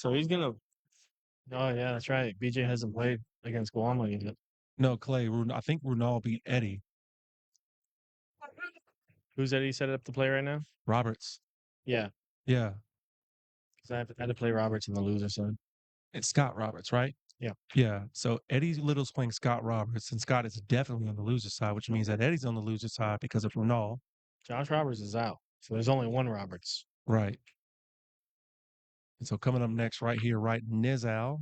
So he's gonna. Oh yeah, that's right. BJ hasn't played against Guam yet. No, Clay. I think Runal beat Eddie Who's Eddie set up to play right now? Roberts. Yeah, Yeah, because I had to play Roberts in the loser side. it's Scott Roberts, right? Yeah. Yeah. So Eddie Little's playing Scott Roberts, and Scott is definitely on the loser side, which means that Eddie's on the loser side because of Runal. Josh Roberts is out, so there's only one Roberts. Right. And so coming up next, right here, right Nizal,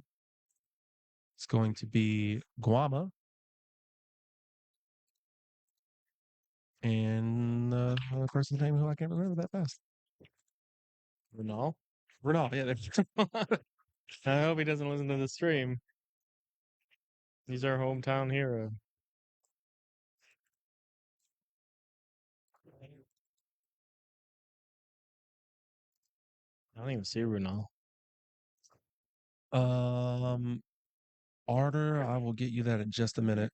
it's going to be Guama. And the person's name who I can't remember that fast. Runal. Runal, yeah. I hope he doesn't listen to the stream. He's our hometown hero. I don't even see Runal. Arter, I will get you that in just a minute.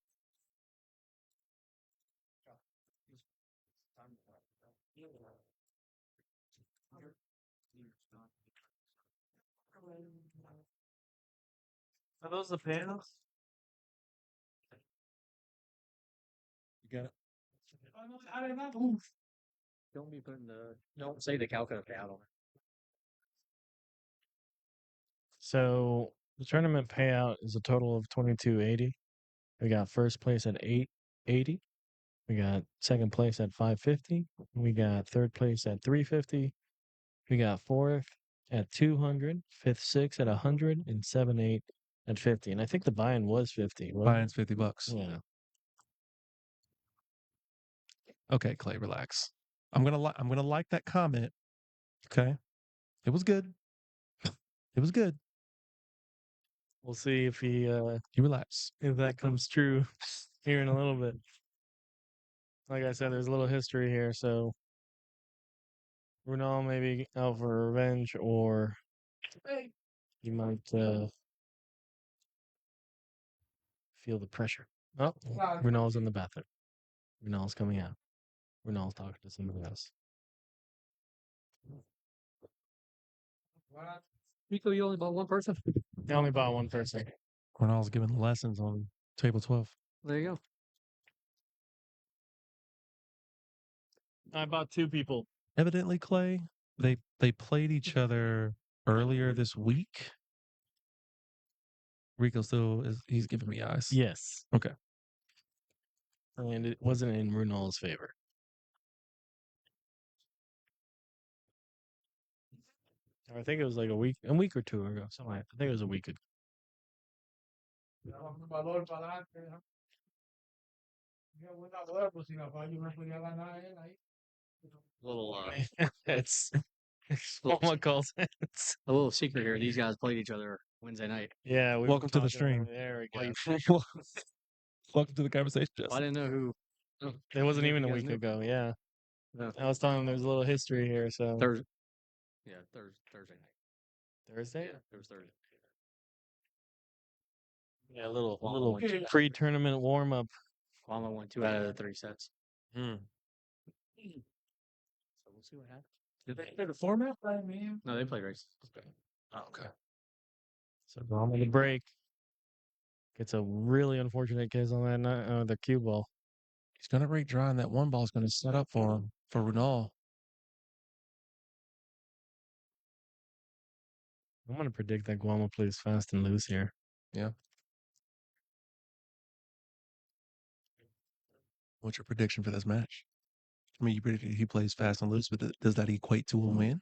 Are those the panels? You got it? Don't be putting don't say the calculator out on it. So the tournament payout is a total of 2280. We got first place at 880. We got second place at 550. We got third place at 350. We got fourth at 200, fifth, sixth at 100, and 7, 8 at 50. And I think the buy-in was 50. Buy-in's $50. Yeah. Okay, Clay, relax. I'm gonna like that comment. Okay, it was good. It was good. We'll see if You relax. if that comes true here in a little bit. Like I said, there's a little history here, so Runal may be out for revenge, or you might feel the pressure. Oh, Runal's in the bathroom. Runal's coming out. Runal's talking to somebody else. Rico, you only bought one person? I only bought one person. Cornell's giving lessons on table 12. There you go. I bought two people. Evidently, Clay, they played each other earlier this week. Rico still he's giving me eyes. Yes. Okay. And it wasn't in Runal's favor. I think it was like a week or two ago. Something like, I think it was a week ago. Little it's what calls it. a little secret here. These guys played each other Wednesday night. Yeah. Welcome to the stream. There we go. Welcome to the conversation, I Justin. didn't know who. It wasn't even a week ago. Yeah. No. I was telling them there's a little history here. So Thursday. Yeah, Thursday night. Thursday. Yeah, it was Thursday. Yeah, a little pre-tournament warm up. Guama won 2 out of the 3 sets. Mm. So we'll see what happens. Did they play the format? No, they played race. Okay. Oh, okay. So Guam on the break. Gets a really unfortunate case on that the cue ball. He's gonna rate dry, and that one ball is gonna set up for him for Runal. I'm gonna predict that Guam plays fast and loose here. Yeah. What's your prediction for this match? I mean, you predicted he plays fast and loose, but does that equate to a win?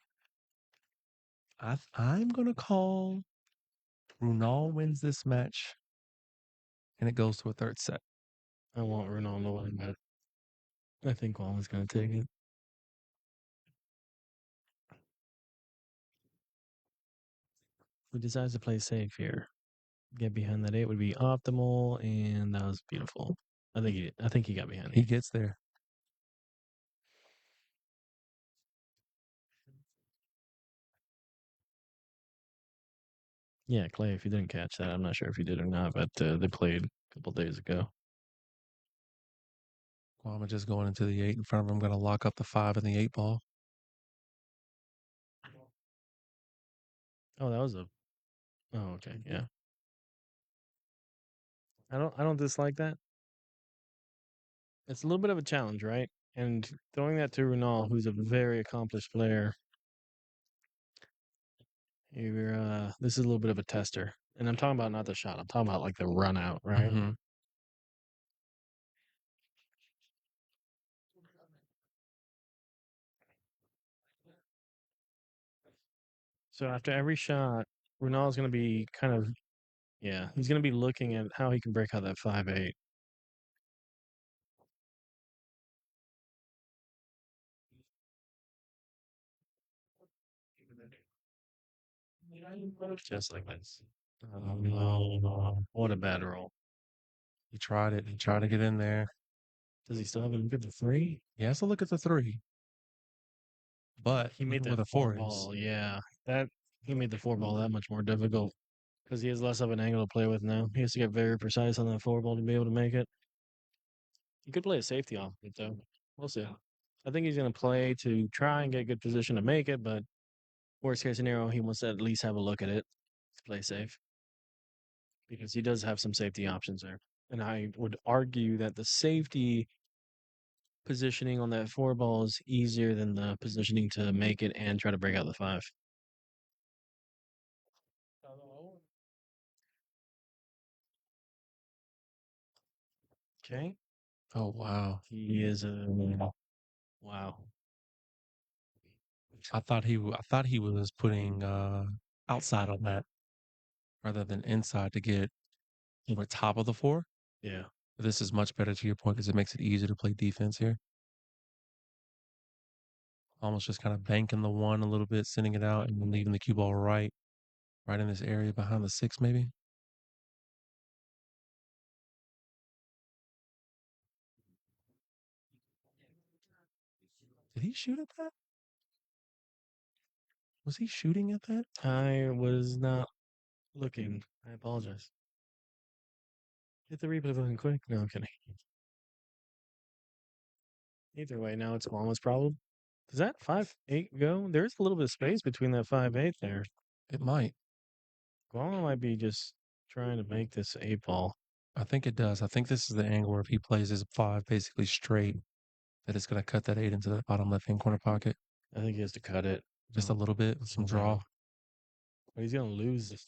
I'm gonna call Runal wins this match, and it goes to a third set. I want Runal to win, but I think Guam is gonna take it. Who decides to play safe here? Get behind that 8 would be optimal, and that was beautiful. I think he got behind. He gets there. Yeah, Clay, if you didn't catch that, I'm not sure if you did or not, but they played a couple days ago. Guama just going into the 8 in front of him, gonna lock up the 5 and the 8 ball. Oh, that was a Oh, okay, yeah. I don't dislike that. It's a little bit of a challenge, right? And throwing that to Runal, who's a very accomplished player, this is a little bit of a tester. And I'm talking about not the shot. I'm talking about like the run out, right? Mm-hmm. So after every shot, Runal's going to be yeah, he's going to be looking at how he can break out that 5-8. Just like this. Oh no! What a bad roll. He tried it. He tried to get in there. Does he still have a look at the 3? He has to look at the 3. But He made where that the 4 4 is. ball. Yeah, that he made the 4 ball that much more difficult because he has less of an angle to play with now. He has to get very precise on that 4 ball to be able to make it. He could play a safety off it though. We'll see. I think he's going to play to try and get good position to make it, but worst case scenario, he wants to at least have a look at it to play safe because he does have some safety options there. And I would argue that the safety positioning on that 4 ball is easier than the positioning to make it and try to break out the 5. Okay. Oh wow. He is a wow. I thought he was putting outside on that rather than inside to get over top of the 4. Yeah. This is much better to your point because it makes it easier to play defense here. Almost just kind of banking the 1 a little bit, sending it out, and then leaving the cue ball right in this area behind the 6, maybe. Did he shoot at that? Was he shooting at that? I was not looking. I apologize. Hit the replay button quick. No, I'm kidding. Either way, now it's Mama's problem. Does that 5-8 go? There's a little bit of space between that 5-8 there. It might. Guama might be just trying to make this 8 ball. I think it does. I think this is the angle where if he plays his 5 basically straight, that it's going to cut that 8 into the bottom left-hand corner pocket. I think he has to cut it. Just a little bit, some draw. But he's going to lose this.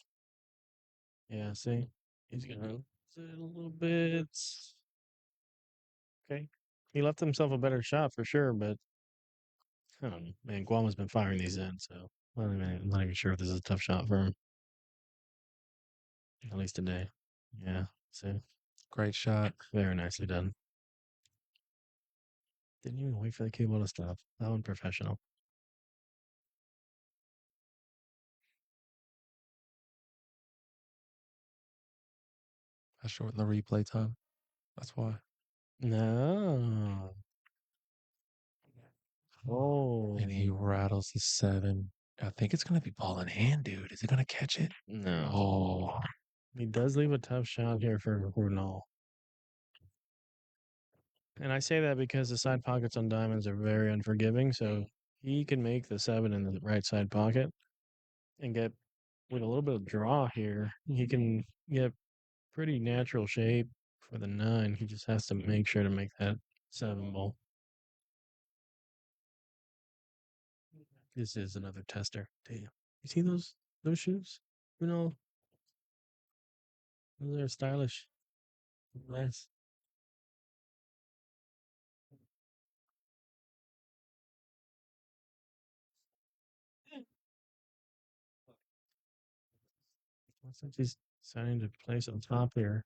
Yeah, see? He's going to lose it a little bit. Okay. He left himself a better shot for sure, but I don't know. Man, Guama's been firing these in, so I'm not even sure if this is a tough shot for him. At least today. Yeah. See? Great shot. Very nicely done. Didn't even wait for the cue ball to stop. How unprofessional. I shortened the replay time. That's why. No. Oh. And he rattles the 7. I think it's going to be ball in hand, dude. Is it going to catch it? No. Oh. He does leave a tough shot here for Runal. And I say that because the side pockets on diamonds are very unforgiving, so he can make the 7 in the right side pocket and get, with a little bit of draw here, he can get pretty natural shape for the 9. He just has to make sure to make that 7 ball. This is another tester. Damn. You see those shoes? Those are stylish. Nice. Looks like he's starting to place on top here.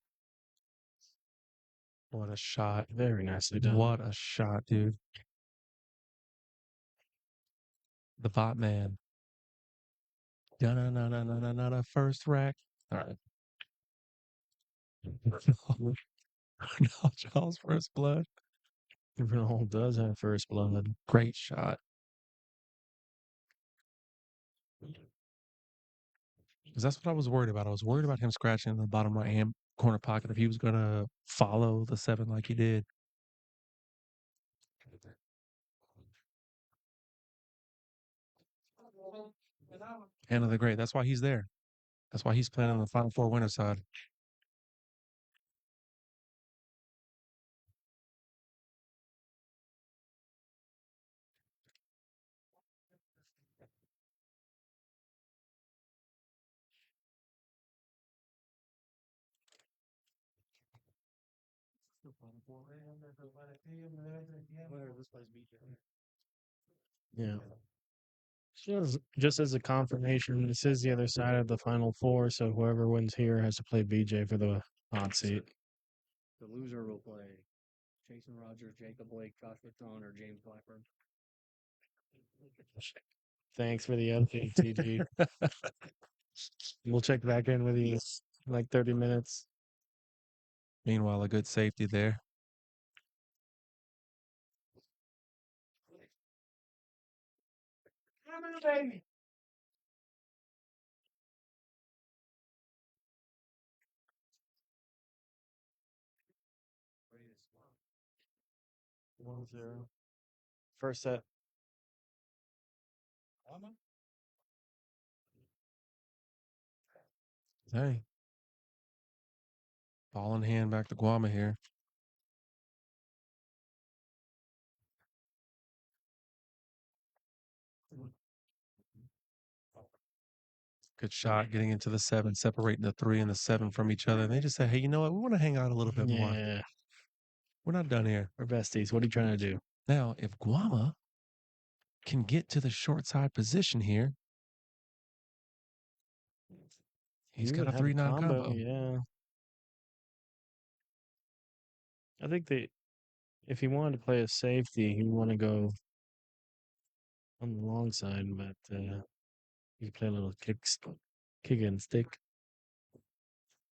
What a shot. Very nicely done. What a shot, dude. The bot man. Da-na-na-na-na-na-na, first rack. All right. No, Charles, first blood. Runal does have first blood. Great shot. Because that's what I was worried about. I was worried about him scratching in the bottom right hand corner pocket if he was going to follow the 7 like he did. Hand of the great. That's why he's there. That's why he's playing on the Final Four winner side. Yeah. Just as a confirmation, this is the other side of the Final Four, so whoever wins here has to play BJ for the hot seat. The loser will play Jason Rogers, Jacob Blake, Josh McDonough, or James Blackburn. Thanks for the update, TG. We'll check back in with you in like 30 minutes. Meanwhile, a good safety there. One zero. First set. Hey. Ball in hand back to Guama here. Good shot getting into the 7, separating the 3 and the 7 from each other. And they just say, hey, you know what? We want to hang out a little bit more. Yeah. We're not done here. We're besties. What are you trying to do? Now, if Guama can get to the short side position here, he's got a 3-9 combo. Yeah. I think if he wanted to play a safety, he'd want to go on the long side, but you play a little kick and stick.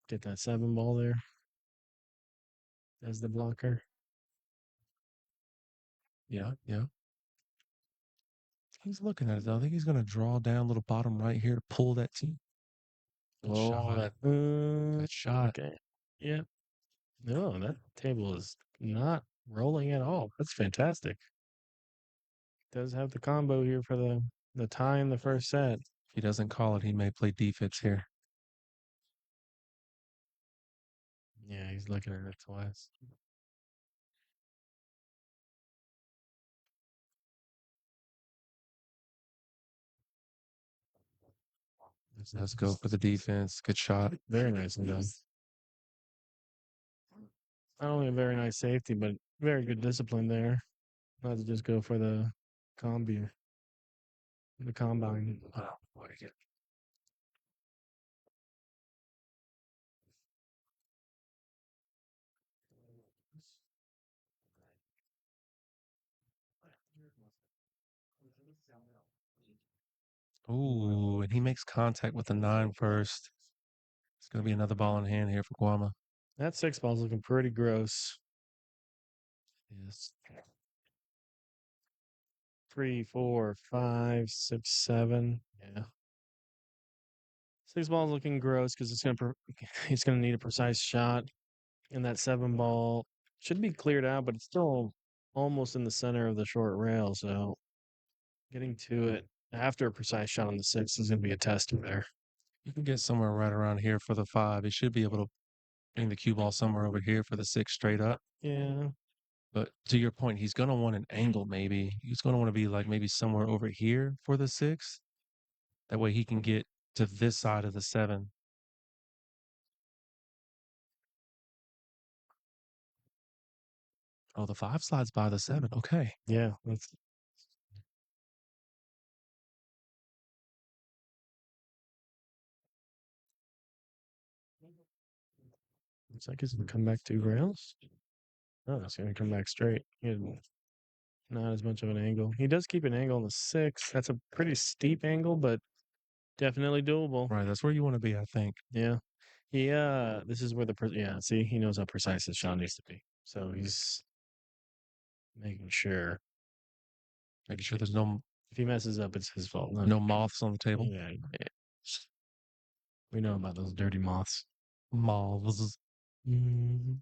Get that 7 ball there as the blocker. Yeah, yeah. He's looking at it though. I think he's going to draw down a little bottom right here to pull that team. Good shot. Good shot. Okay. Yeah. No, that table is not rolling at all. That's fantastic. Does have the combo here for the tie in the first set. If he doesn't call it, he may play defense here. Yeah, he's looking at it twice. Let's go for the defense. Good shot. Very nicely done. Not only a very nice safety, but very good discipline there. Not to just go for the combi, the combine. Oh, boy. Ooh, and he makes contact with the 9 first. It's going to be another ball in hand here for Guama. That 6 ball's looking pretty gross. Yes. 3, 4, 5, 6, 7. Yeah. 6 ball's looking gross because he's gonna need a precise shot, and that 7 ball should be cleared out, but it's still almost in the center of the short rail. So getting to it after a precise shot on the 6 is gonna be a tester there. You can get somewhere right around here for the 5. He should be able to bring the cue ball somewhere over here for the 6 straight up. Yeah. But to your point, he's going to want an angle maybe. He's going to want to be like maybe somewhere over here for the 6. That way he can get to this side of the 7. Oh, the 5 slides by the 7. Okay. Yeah. Looks like he's gonna come back 2 rails. Oh, it's gonna come back straight. Not as much of an angle. He does keep an angle on the 6. That's a pretty steep angle, but definitely doable. Right. That's where you want to be, I think. Yeah. This is where see, he knows how precise his shot needs to be. So he's making sure. Making sure there's no If he messes up, it's his fault. no moths on the table. Yeah. We know about those dirty moths. Moths. Mhm.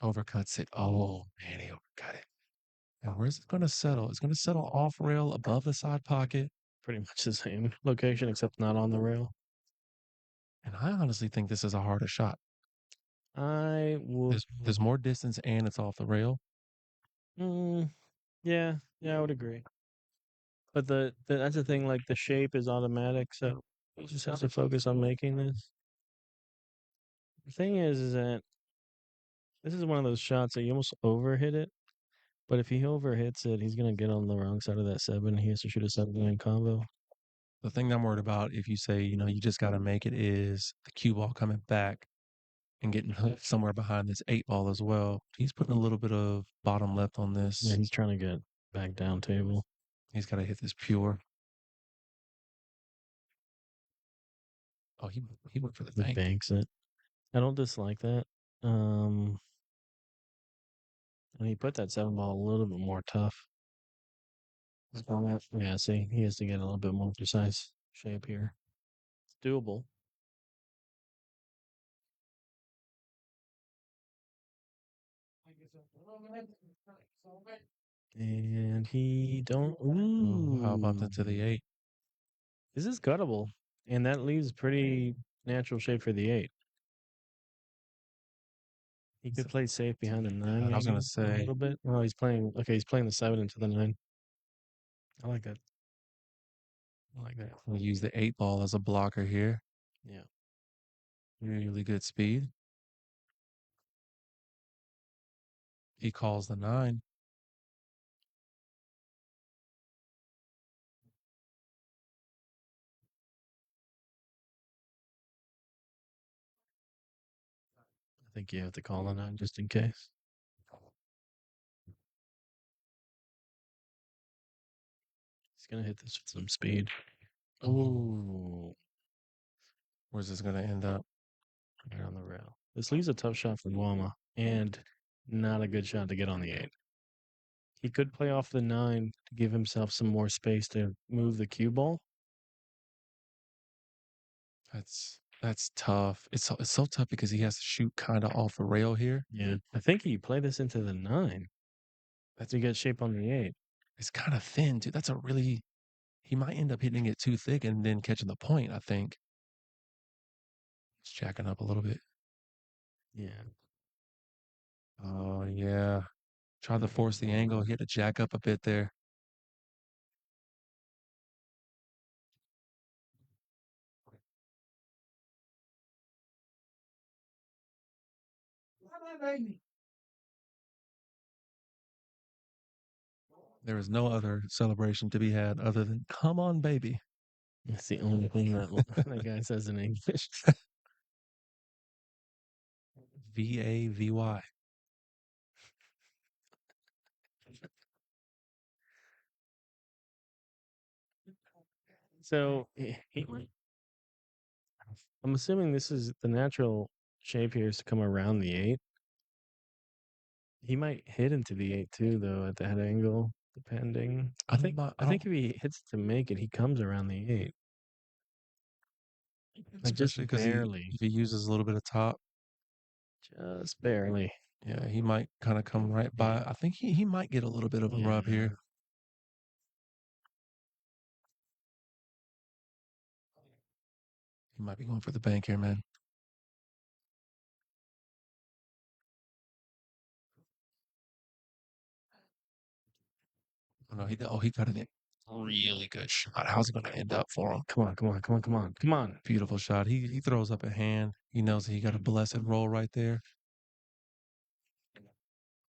Overcuts it. Oh, man, he overcut it. And where's it going to settle? It's going to settle off rail above the side pocket. Pretty much the same location, except not on the rail. And I honestly think this is a harder shot. I would. There's more distance and it's off the rail. Yeah, I would agree. But that's the thing. Like the shape is automatic, so you just have to focus on making this. The thing is that this is one of those shots that you almost overhit it. But if he overhits it, he's gonna get on the wrong side of that 7. He has to shoot a 7-9 combo. The thing that I'm worried about, if you say, you just got to make it, is the cue ball coming back and getting hooked somewhere behind this 8 ball as well. He's putting a little bit of bottom left on this. Yeah, he's trying to get back down table. He's got to hit this pure. Oh, he went for the He bank. banks it. I don't dislike that. And he put that 7 ball a little bit more tough. Yeah, see, he has to get a little bit more precise shape here. It's doable. And he don't. Ooh, how about that to the 8? This is cuttable, and that leaves pretty natural shape for the 8. He could play safe behind the 9. I was gonna A say, little bit. Oh, he's playing. Okay, he's playing the 7 into the 9. I like that. we'll use the 8 ball as a blocker here. Yeah. Really good speed. He calls the 9. I think you have to call the 9 just in case. He's gonna hit this with some speed. Oh, Where's this gonna end up? right on the rail. This leaves a tough shot for Guama, and not a good shot to get on the 8. He could play off the 9 to give himself some more space to move the cue ball. That's tough. It's so tough because he has to shoot kind of off the rail here. Yeah, I think he played this into the 9. That's to get shape on the 8. It's kind of thin, too. He might end up hitting it too thick and then catching the point, I think. It's jacking up a little bit. Yeah. Oh, yeah. Tried to force the angle. He had to jack up a bit there. There is no other celebration to be had other than "Come on, baby." That's the only thing that that guy says in English. VAVY. So I'm assuming this is the natural shape here is to come around the 8. He might hit into the 8 too, though, at that angle, depending. I think if he hits to make it, he comes around the 8. Like just especially because barely. if he uses a little bit of top, Just barely. yeah, he might kind of come right by. I think he might get a little bit of a rub here. He might be going for the bank here, man. Oh, no, he got a really good shot. How's it going to end up for him? Come on. Beautiful shot. He throws up a hand. He knows that he got a blessed roll right there.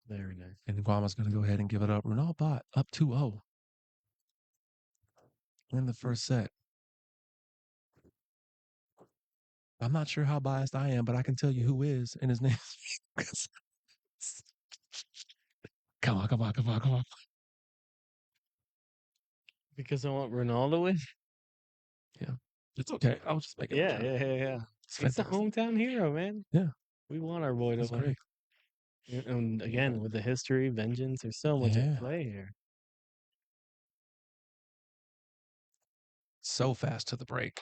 Very nice. And Guama's going to go ahead and give it up. Runal Bhatt up 2-0. Win the first set. I'm not sure how biased I am, but I can tell you who is, and his name is. Come on. Because I want Ronaldo to win? Yeah. It's okay. I was just making a joke. Yeah. He's the hometown hero, man. Yeah. We want our boy to That's win. great. And again, with the history, vengeance, there's so much at play here. So fast to the break.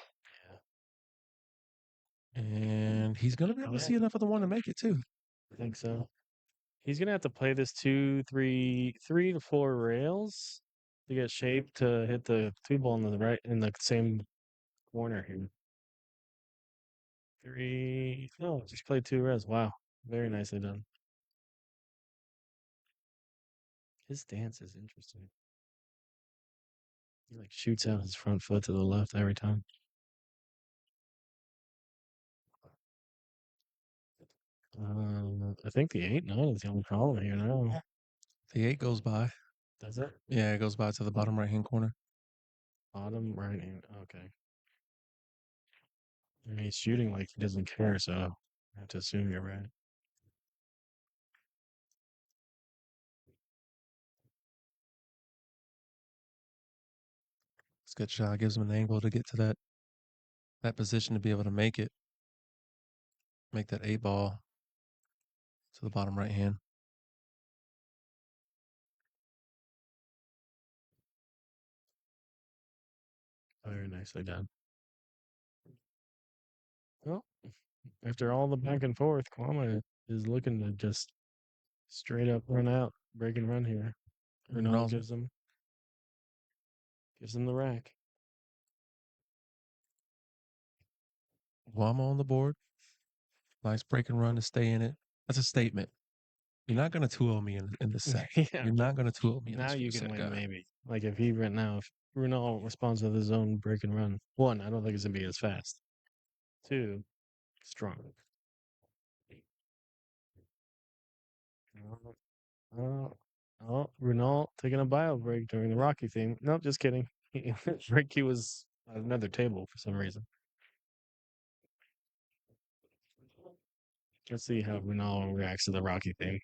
Yeah. And he's going to be able to see enough of the one to make it, too. I think so. He's gonna have to play this 3 to 4 rails to get shape to hit the 2 ball in the right in the same corner here. 3. Oh, just played 2 rails. Wow, very nicely done. His stance is interesting. He like shoots out his front foot to the left every time. I think the 8-9 is the only problem here now. The 8 goes by. Does it? Yeah, it goes by to the bottom right hand corner. Bottom right hand. Okay. I mean, he's shooting like he doesn't care, so I have to assume you're right. It's a good shot. Gives him an angle to get to that position to be able to make it. Make that 8 ball to the bottom right hand. Very nicely done. Well, after all the back and forth, Kwame is looking to just straight up run out, break and run here. Runal gives him the rack. Guamo on the board. Nice break and run to stay in it. That's a statement. You're not going to 2-0 me in the set. Yeah. You're not going to 2-0 me in Now this you set, can win, guy. maybe. Like if he right now, if Runal responds with his own break and run, 1, I don't think it's gonna be as fast. 2, strong. Runal taking a bio break during the Rocky theme. Nope, just kidding. Ricky was at another table for some reason. Let's see how Runal reacts to the Rocky theme.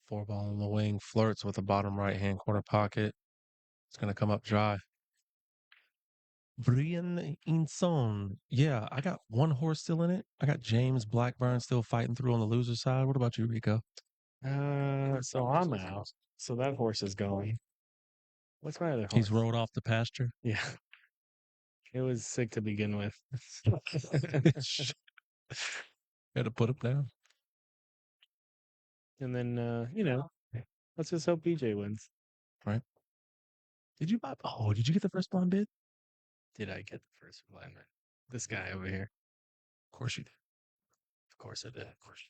Four ball on the wing, flirts with the bottom right hand corner pocket. It's going to come up dry. Brian Inson. Yeah, I got one horse still in it. I got James Blackburn still fighting through on the loser side. What about you, Rico? So I'm out. So that horse is going. What's my other horse? He's rolled off the pasture. Yeah. It was sick to begin with. Had to put him down. And then, let's just hope BJ wins. Right. Did you buy? Oh, did you get the first blind bid? Did I get the first blind bid? This guy over here. Of course you did. Of course I did. Of course.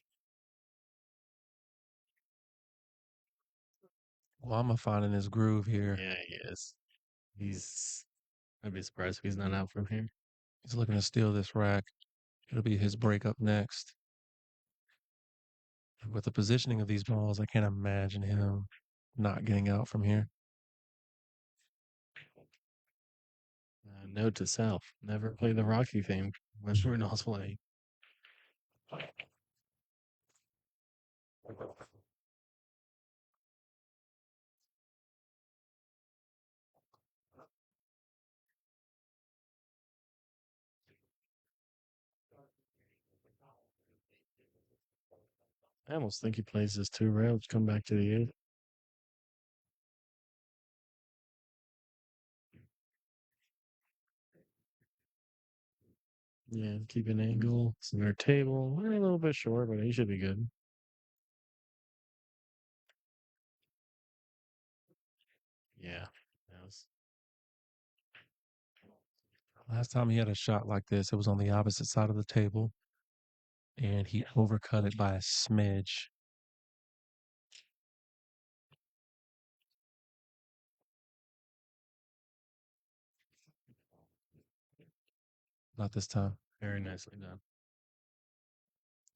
Well, I'm finding his groove here. Yeah, he is. I'd be surprised if he's not out from here. He's looking to steal this rack. It'll be his break up next. With the positioning of these balls, I can't imagine him not getting out from here. Note to self: never play the Rocky theme when Runal's playing. I almost think he plays this 2 rails, come back to the 8. Yeah, keep an angle. Center table. A little bit short, but he should be good. Yeah. Last time he had a shot like this, it was on the opposite side of the table, and he overcut it by a smidge. Not this time. Very nicely done.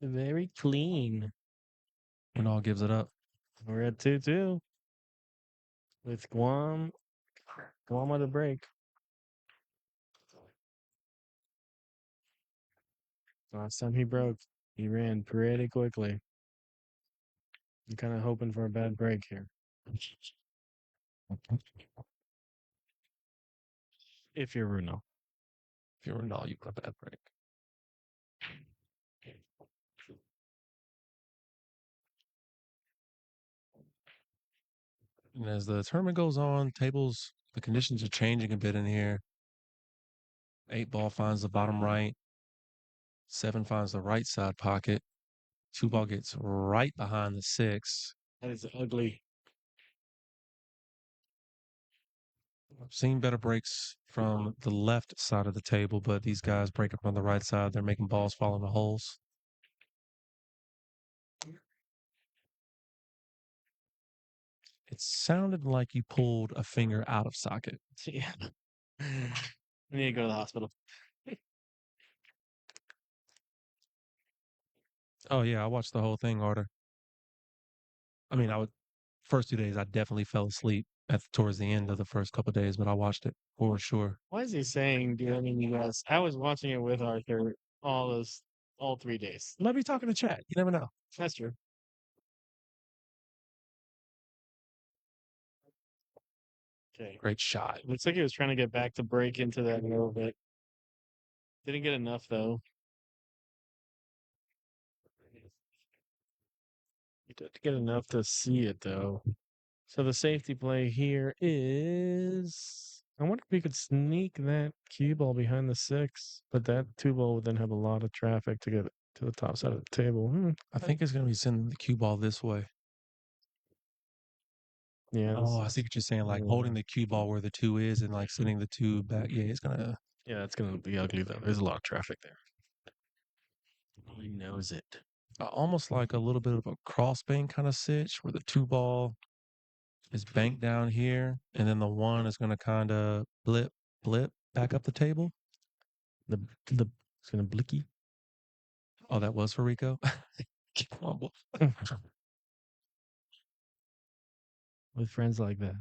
Very clean. Runal gives it up. We're at 2-2 with Guam. Guam on the break. Last time he broke, he ran pretty quickly. I'm kind of hoping for a bad break here. If you're Runal. If you're Runal, you put a bad break. And as the tournament goes on, the conditions are changing a bit in here. 8 ball finds the bottom right. 7 finds the right side pocket. 2 ball gets right behind the 6. That is ugly. I've seen better breaks from the left side of the table, but these guys break up on the right side. They're making balls fall in the holes. It sounded like you pulled a finger out of socket. Yeah. We need to go to the hospital. Oh yeah, I watched the whole thing, Arter. I mean, first 2 days I definitely fell asleep towards the end of the first couple of days, but I watched it for sure. Why is he saying doing you guys? I was watching it with Arthur all 3 days. Let me talk in the chat. You never know. That's true. Okay. Great shot. Looks like he was trying to get back to break into that a little bit. Didn't get enough though. He did get enough to see it though. So the safety play here is I wonder if we could sneak that cue ball behind the 6, but that 2 ball would then have a lot of traffic to get to the top side of the table. I think it's going to be sending the cue ball this way. Yeah. Oh, I see what you're saying. Like holding the cue ball where the 2 is and like sending the 2 back. Yeah, it's going to. Yeah, it's gonna be ugly though. There's a lot of traffic there. He knows it. Almost like a little bit of a crossbane kind of sitch where the 2 ball is banked down here, and then the 1 is going to kind of blip back up the table. The it's gonna blicky. Oh, that was for Rico. With friends like that.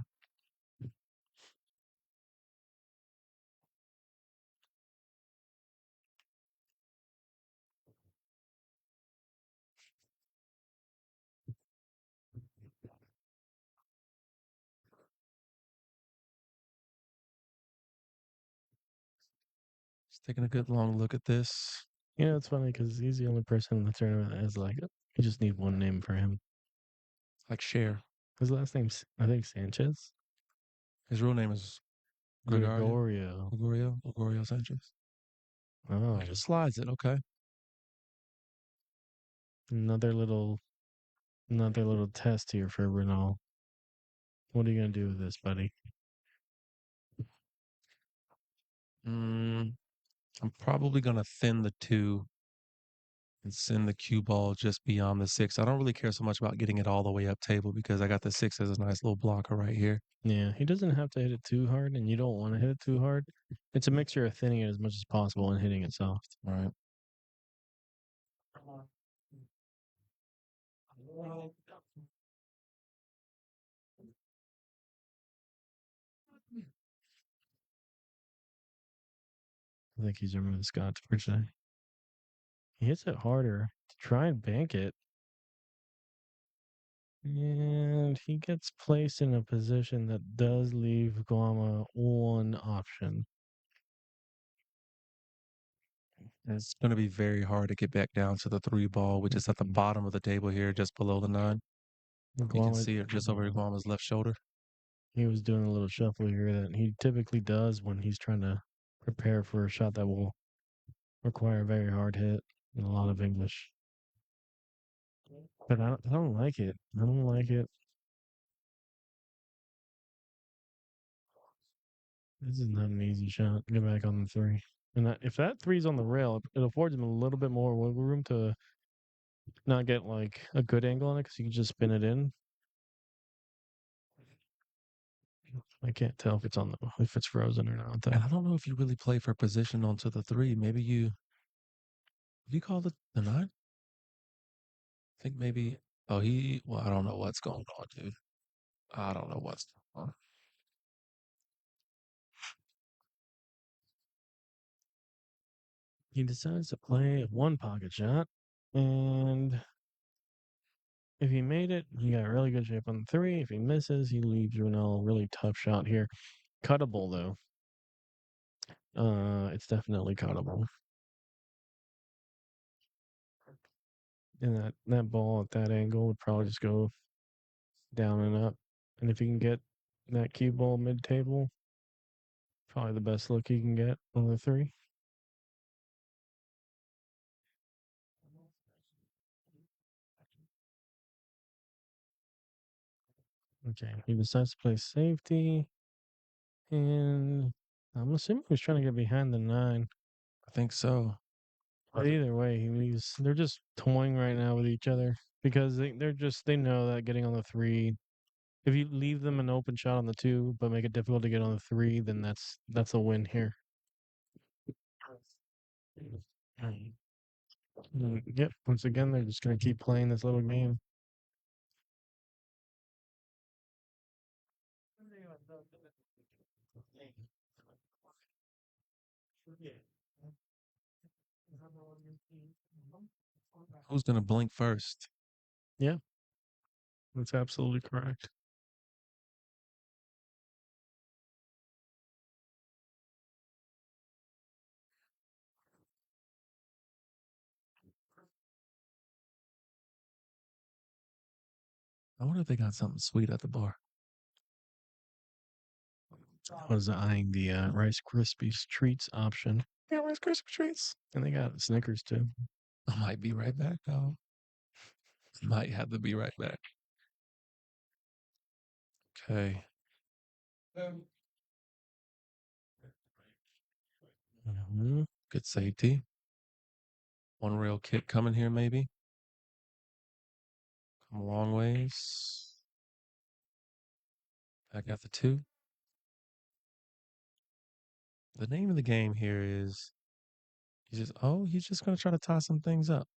Just taking a good long look at this. You know, it's funny because he's the only person in the tournament that has like you just need one name for him. Like Cher. His last name's I think Sanchez. His real name is Gregorio. Gregorio Sanchez. Oh, He just slides it. Okay. another little test here for Runal. What are you gonna do with this, buddy? I'm probably gonna thin the 2 and send the cue ball just beyond the 6. I don't really care so much about getting it all the way up table because I got the 6 as a nice little blocker right here. Yeah, he doesn't have to hit it too hard, and you don't want to hit it too hard. It's a mixture of thinning it as much as possible and hitting it soft. Right. I think he's removed Scott for today. He hits it harder to try and bank it. And he gets placed in a position that does leave Guama one option. It's going to be very hard to get back down to the 3 ball, which is at the bottom of the table here, just below the 9. You can see it just over Guama's left shoulder. He was doing a little shuffle here that he typically does when he's trying to prepare for a shot that will require a very hard hit and a lot of English. But I don't like it. I don't like it. This is not an easy shot. Get back on the 3. And if that 3's on the rail, it affords him a little bit more wiggle room to not get like a good angle on it because you can just spin it in. I can't tell if it's frozen or not. Though. And I don't know if you really play for position onto the 3. Maybe you call it the 9? I think maybe. Oh, well, I don't know what's going on, dude. I don't know what's going on. He decides to play one pocket shot, and if he made it, he got really good shape on the 3. If he misses, he leaves Runal a really tough shot here. Cuttable though. It's definitely cuttable. And that ball at that angle would probably just go down and up. And if you can get that cue ball mid table, probably the best look you can get on the 3. Okay, he decides to play safety. And I'm assuming he was trying to get behind the 9. I think so. But either way, they're just toying right now with each other because they know that getting on the 3, if you leave them an open shot on the 2 but make it difficult to get on the 3, then that's a win here. Yep, once again they're just gonna keep playing this little game. Who's gonna blink first? Yeah, that's absolutely correct. I wonder if they got something sweet at the bar. I was eyeing the Rice Krispies treats option. Yeah, Rice Krispies treats, and they got Snickers too. I might be right back, though. Might have to be right back. Okay. Good safety. One real kick coming here, maybe. Come a long ways. Back at the 2. The name of the game here is he's just gonna try to tie some things up.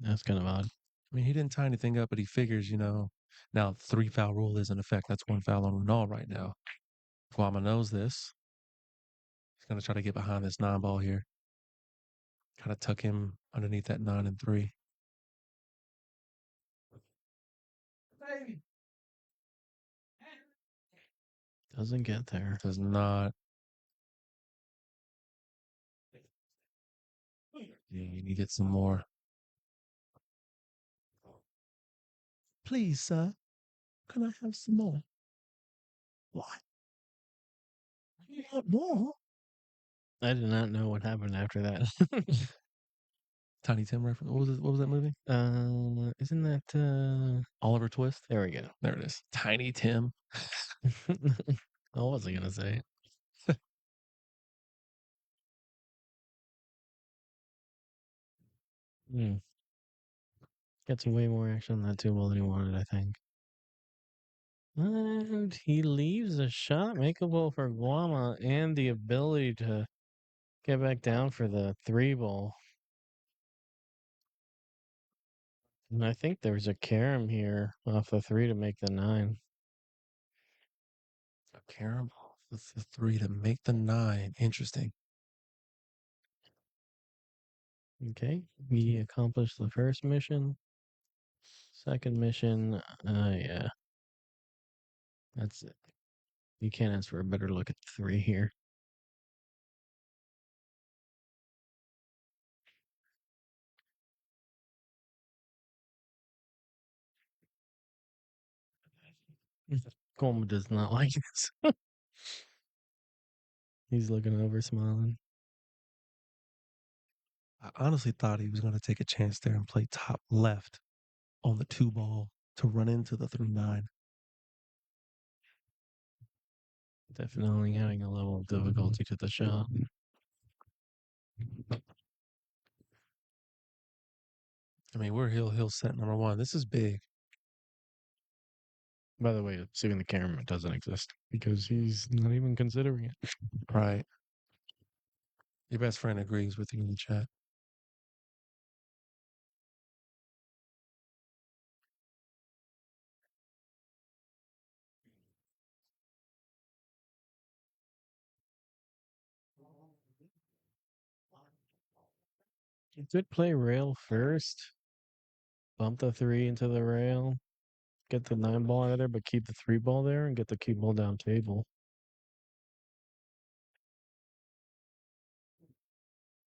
That's kind of odd. I mean, he didn't tie anything up, but he figures, now 3 foul rule is in effect. That's 1 foul on Runal right now. Guama knows this. He's gonna try to get behind this 9 ball here. Kind of tuck him underneath that 9 and 3. Doesn't get there. Does not. Yeah, you need to get some more. Please, sir. Can I have some more? What? You want more? I did not know what happened after that. Tiny Tim reference. What was that movie? Isn't that Oliver Twist. there we go. There it is. Tiny Tim. I wasn't gonna say it. Got some way more action on that 2 ball than he wanted, I think. And he leaves a shot makeable for Guama and the ability to get back down for the 3 ball. And I think there's a carom here off the 3 to make the 9. A carom off the 3 to make the 9. Interesting. Okay, we accomplished the first mission. Second mission, yeah. That's it. You can't ask for a better look at the 3 here. Colma does not like this. He's looking over, smiling. I honestly thought he was going to take a chance there and play top left on the 2 ball to run into the 3-9. Definitely adding a level of difficulty to the shot. I mean, we're hill set number 1. This is big. By the way, saving the camera doesn't exist because he's not even considering it. Right. Your best friend agrees with you in the chat. He could play rail first, bump the 3 into the rail, get the 9 ball out of there, but keep the 3 ball there and get the cue ball down table.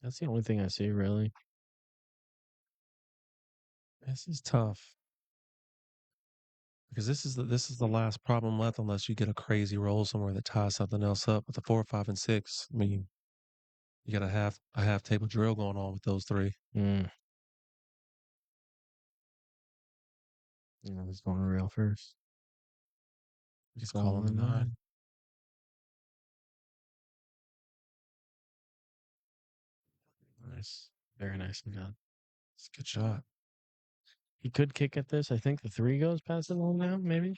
That's the only thing I see, really. This is tough. Because this is the last problem left unless you get a crazy roll somewhere that ties something else up. With the 4, 5, and 6, I mean, you got a half table drill going on with those three. Yeah, he's going real first. He's calling the 9. Nice. Very nicely done. It's a good shot. He could kick at this. I think the 3 goes past the hole now, maybe.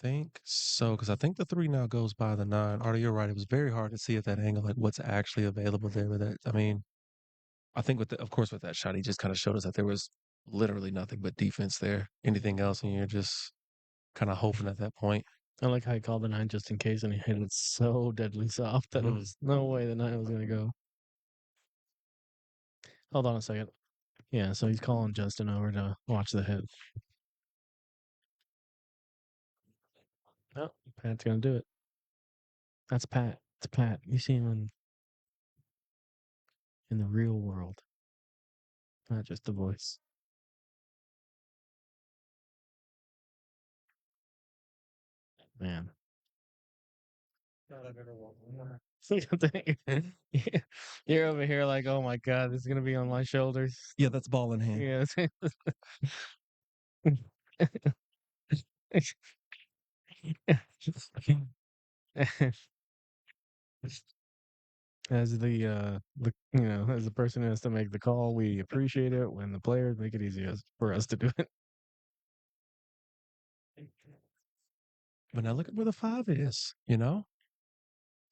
Think so, because I think the 3 now goes by the 9. Artie, you're right. It was very hard to see at that angle, like what's actually available there with that. I mean, I think of course, with that shot, he just kind of showed us that there was literally nothing but defense there. Anything else, and you're just kind of hoping at that point. I like how he called the 9 just in case, and he hit it so deadly soft that there was no way the 9 was going to go. Hold on a second. Yeah, so he's calling Justin over to watch the hit. Oh, Pat's going to do it. That's Pat. It's Pat. You see him in the real world, not just the voice. Man. You're over here like, oh my God, this is going to be on my shoulders. Yeah, that's ball in hand. Yeah. As as the person who has to make the call, we appreciate it when the players make it easy for us to do it. But now look at where the 5 is.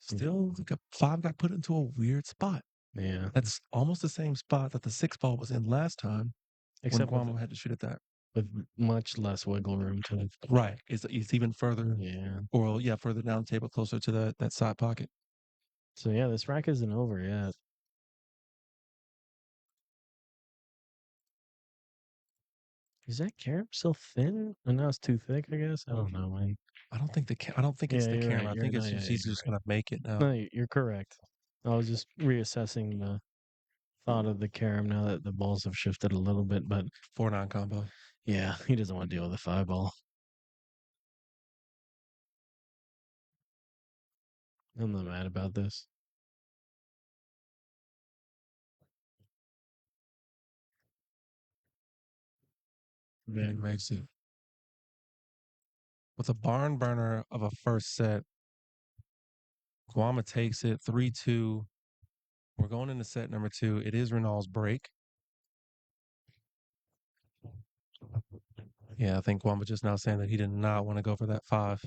Still, like a 5 got put into a weird spot. Yeah. That's almost the same spot that the 6 ball was in last time Except when Guamo had to shoot at that. with much less wiggle room to it. Right. It's even further, Yeah. or yeah, further down the table, closer to that side pocket. So yeah, this rack isn't over yet. Is that carom still thin? And now it's too thick, I guess. I don't know, man. I don't think it's Yeah, the you're right. camera. I think it's just he's You're just gonna make it now. No, you're correct. I was just reassessing the thought of the carom now that the balls have shifted a little bit, but 4-9 combo. yeah, he doesn't want to deal with a 5 ball. I'm not mad about this. He makes it. With a barn burner of a first set, Guama takes it 3-2. We're going into set number 2. It is Runal's break. Yeah, I think Guama just now saying that he did not want to go for that 5.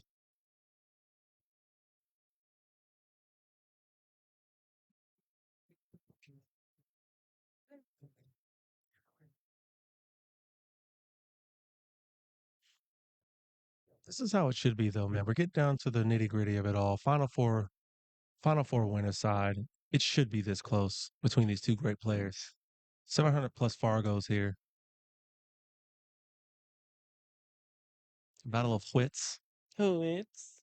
This is how it should be, though, man. We're getting down to the nitty gritty of it all. Final four winner side. It should be this close between these two great players. 700 plus Fargos here. Battle of wits. Oh, it's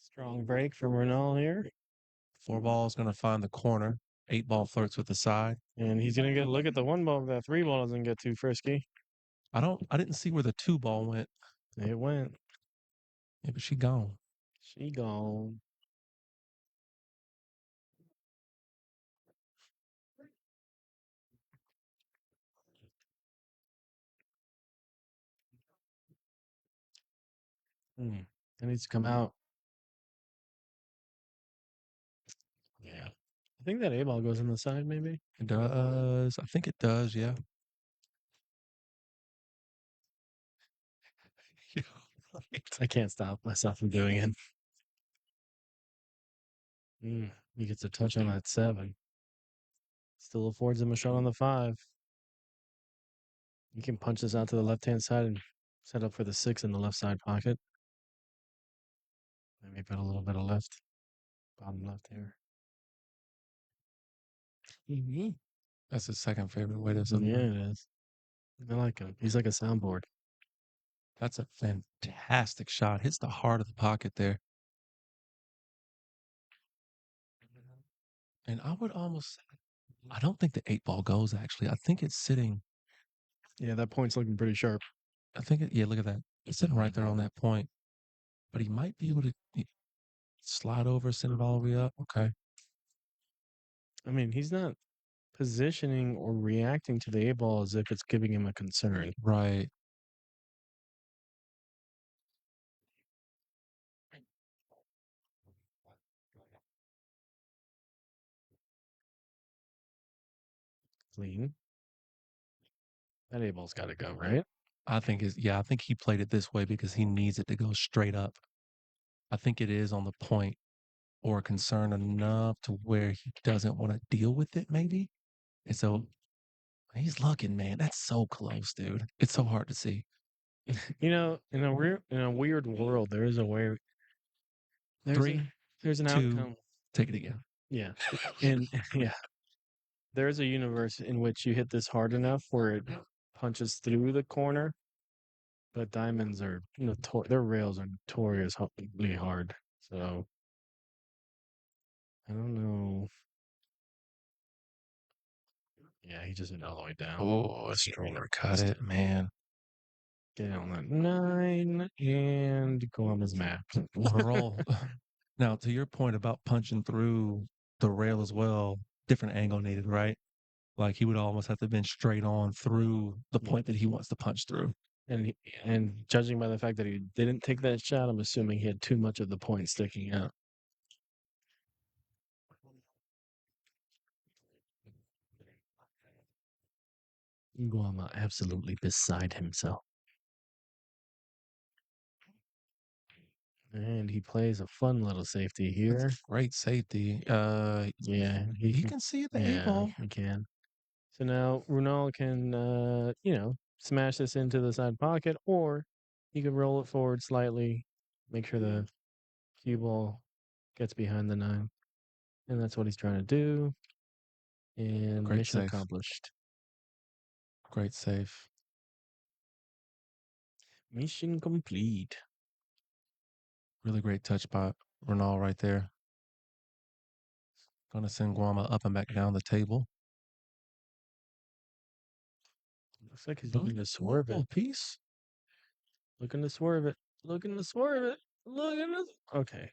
strong break from Renal here. 4 ball is going to find the corner. 8 ball flirts with the side. And he's going to get a look at the 1 ball. If that 3 ball doesn't get too frisky. I didn't see where the 2 ball went. It went. Yeah, but she gone. She gone. It needs to come out. Yeah. I think that A ball goes on the side, maybe. It does. I think it does, yeah. Yeah, right. I can't stop myself from doing it. He gets a touch on that 7. Still affords him a shot on the 5. You can punch this out to the left-hand side and set up for the 6 in the left side pocket. Maybe put a little bit of left, bottom left here. That's his second favorite way to Yeah, submit. it is. I like him. He's like a soundboard. That's a fantastic shot. Hits the heart of the pocket there. And I don't think the 8 ball goes, actually. I think it's sitting Yeah, that point's looking pretty sharp. I think, yeah, look at that. It's sitting right there on that point. But he might be able to slide over, send it all the way up. Okay. I mean, he's not positioning or reacting to the 8 ball as if it's giving him a concern. Right. Clean. That 8 ball's got to go, right? I think I think he played it this way because he needs it to go straight up. I think it is on the point or concerned enough to where he doesn't want to deal with it, maybe. And so he's looking, man. That's so close, dude. It's so hard to see. You know, in a weird world, there is a way. Three, There's an 2, outcome. take it again. Yeah, and yeah, there is a universe in which you hit this hard enough where it punches through the corner. But diamonds are, their rails are notoriously hard. So I don't know. Yeah, he just went all the way down. Oh, a stringer cut it, man. Get on that 9 and go on his map. What a roll. Now, to your point about punching through the rail as well, different angle needed, right? Like he would almost have to have been straight on through the point that he wants to punch through. And judging by the fact that he didn't take that shot, I'm assuming he had too much of the point sticking out. Guama absolutely beside himself. And he plays a fun little safety here. That's great safety. Yeah, he can see the 8 ball. He can. So now Runal can, smash this into the side pocket, or he can roll it forward slightly, make sure the cue ball gets behind the 9. And that's what he's trying to do. And Great mission save. accomplished. Great save. Mission complete. Really great touch by Runal right there. Gonna send Guama up and back down the table. Looks like he's looking to swerve it. Piece. Looking to swerve it. Looking to swerve it. Okay.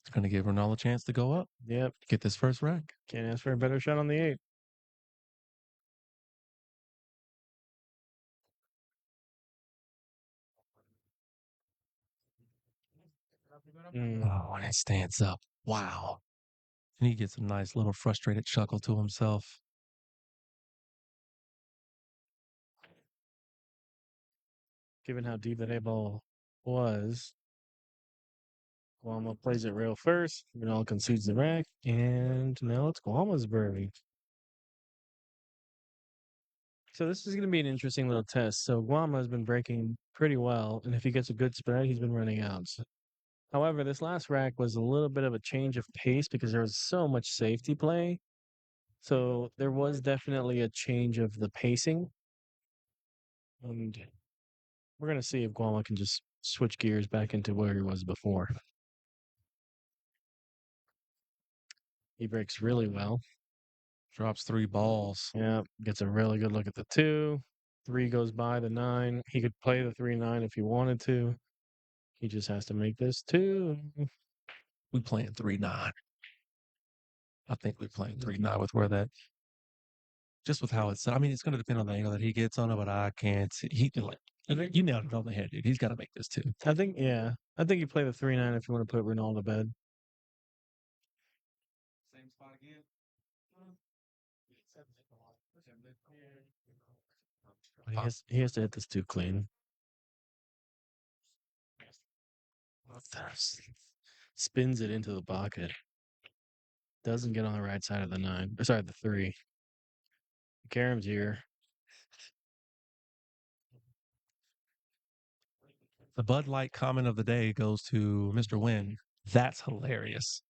It's gonna give Runal a chance to go up. Yep. Get this first rack. Can't ask for a better shot on the 8. Oh, and it stands up. Wow. And he gets a nice little frustrated chuckle to himself. Given how deep that 8 ball was, Guama plays it real first. Runal concedes the rack, and now it's Guama's birdie. So this is going to be an interesting little test. So Guama has been breaking pretty well, and if he gets a good spread, he's been running out. However, this last rack was a little bit of a change of pace because there was so much safety play. So there was definitely a change of the pacing. And we're going to see if Guama can just switch gears back into where he was before. He breaks really well. Drops 3 balls. Yeah, gets a really good look at the 2. 3 goes by the 9. He could play the 3-9 if he wanted to. He just has to make this 2. We playing 3-9. I think we're playing 3-9 with where that, just with how it's set. I mean, it's going to depend on the angle that he gets on it, but I can't see. You nailed it on the head, dude. He's got to make this 2. I think you play the 3-9 if you want to put Runal to bed. Same spot again. He has to hit this 2 clean. Spins it into the pocket. Doesn't get on the right side of the 9. Sorry, the 3. Karam's here. The Bud Light comment of the day goes to Mr. Wynn. That's hilarious.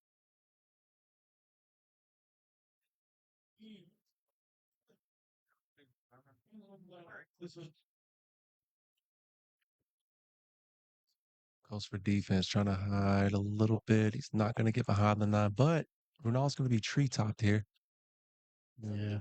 Goes for defense, trying to hide a little bit. He's not going to get behind the 9, but Runal's going to be tree topped here. Yeah.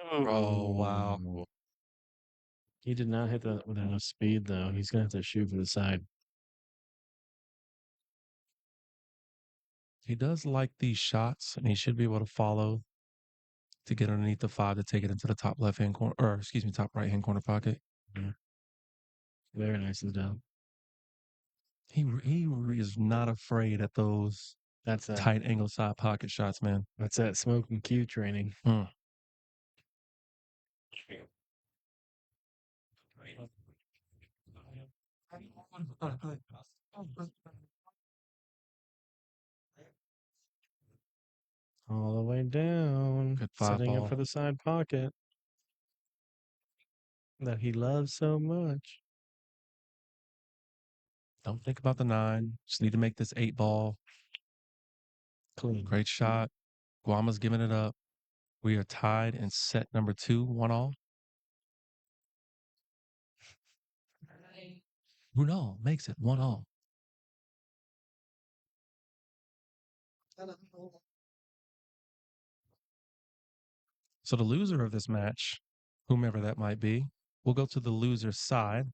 Oh, wow. He did not hit that with enough speed, though. He's going to have to shoot for the side. He does like these shots, and he should be able to follow to get underneath the 5 to take it into the top left-hand corner, or excuse me, top right-hand corner pocket. Yeah. Very nicely done. He is not afraid at those That's that. tight angle side pocket shots, man. That's that smoke and cue training. Mm. All the way down. Good Setting up ball. for the side pocket that he loves so much. Don't think about the 9. Just need to make this 8 ball. Clean. Great shot. Guama's giving it up. We are tied in set number 2, 1-all. Runal makes it 1-all. So the loser of this match, whomever that might be, will go to the loser's side.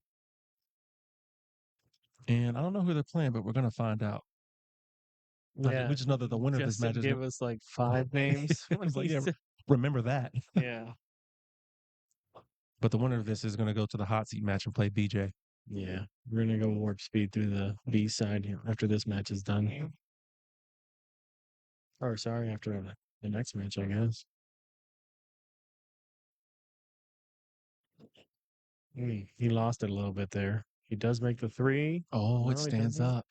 And I don't know who they're playing, but we're going to find out. Yeah. We just know that the winner of this Justin match is gave us like 5 names. when It's like, he yeah, said- remember that. yeah. But the winner of this is going to go to the hot seat match and play BJ. Yeah. We're going to go warp speed through the B side here after this match is done. Or, sorry, after the next match, I guess. He lost it a little bit there. He does make the 3. Oh, No, it he stands doesn't. up.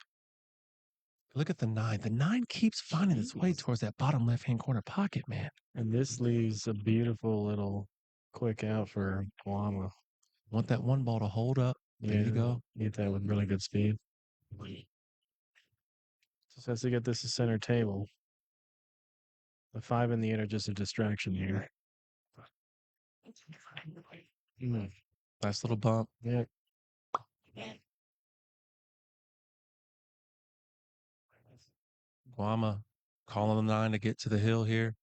Look at the 9. The 9 keeps finding its way towards that bottom left-hand corner pocket, man. And this leaves a beautiful little quick out for Guama. Want that 1 ball to hold up. There you go. Get that with really good speed. Just has to get this to center table. The 5 in the end are just a distraction here. Nice little bump. Yeah. Guama calling the 9 to get to the hill here.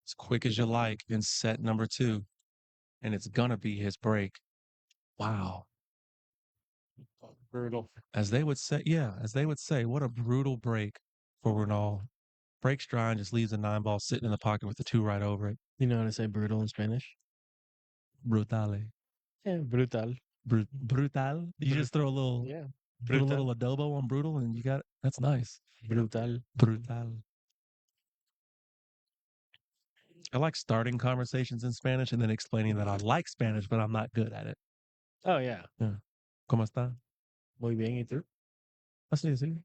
As quick as you like in set number 2. And it's going to be his break. Wow. Brutal. As they would say, what a brutal break for Runal. Breaks dry and just leaves a 9 ball sitting in the pocket with the 2 right over it. You know how to say brutal in Spanish? Brutale. Yeah, brutal. Brutal. You just throw a little, put a little adobo on brutal and you got it. That's nice. Brutal. Brutal. I like starting conversations in Spanish and then explaining that I like Spanish, but I'm not good at it. Oh, yeah. Yeah. ¿Cómo está? Muy bien, ¿y tú? Así, así.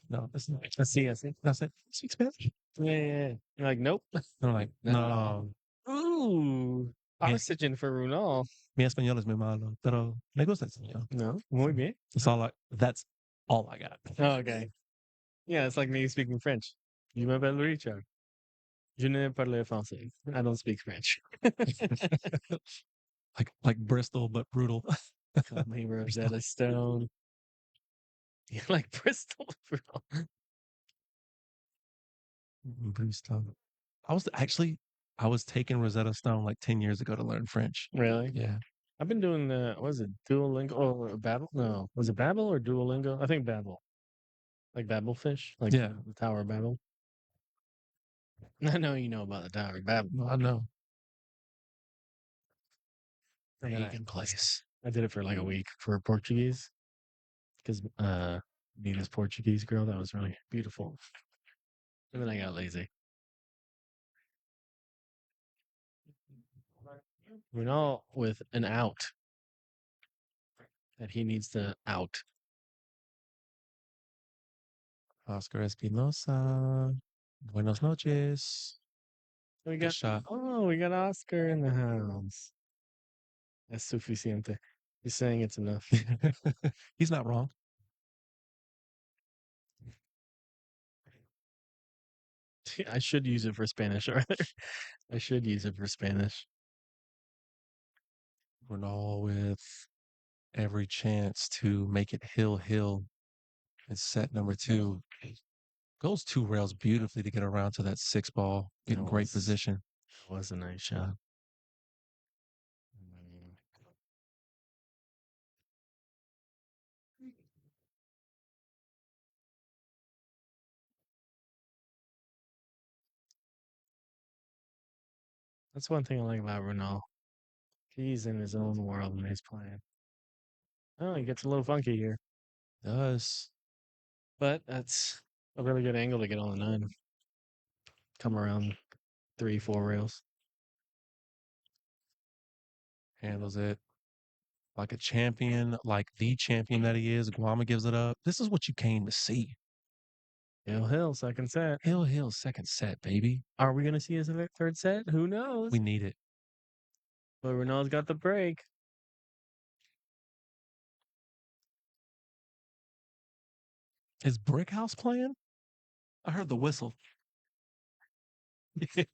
No, that's not. Así, así. That's it. Speak Spanish. Yeah. You're like, nope. I'm like, no. Ooh. Oxygen for Runal. Mi español es muy malo, pero me gusta el español. No, muy bien. That's all I got. Oh, okay. Yeah, it's like me speaking French. Je m'appelle Richard. Je ne parle français. I don't speak French. like Bristol, but brutal. Call me Rosetta Stone. You like Bristol, bro? Bristol. I was taking Rosetta Stone like 10 years ago to learn French. Really? Yeah. I've been doing was it Duolingo or Babel? No. Was it Babel or Duolingo? I think Babel. Like Babelfish? Like Yeah. the Tower of Babel. I know you know about the Tower of Babel. I know. Pagan place. I did it for like a week for Portuguese. Because Nina's Portuguese girl, that was really beautiful. And then I got lazy. We're all with an out that he needs to out. Oscar Espinosa. Buenos noches. We Good got shot. we got Oscar in the house. Es suficiente. He's saying it's enough. He's not wrong. I should use it for Spanish, Arthur. I should use it for Spanish. Runal with every chance to make it hill. It's set number 2. Goes 2 rails beautifully to get around to that 6 ball. Get in great position. That was a nice shot. Mm. That's one thing I like about Runal. He's in his own world when he's playing. Oh, he gets a little funky here. Does. But that's a really good angle to get on the 9. Come around 3, 4 rails. Handles it like a champion, like the champion that he is. Guama gives it up. This is what you came to see. Hill, second set. Hill, second set, baby. Are we going to see his third set? Who knows? We need it. But Runal's got the break. Is Brickhouse playing? I heard the whistle. I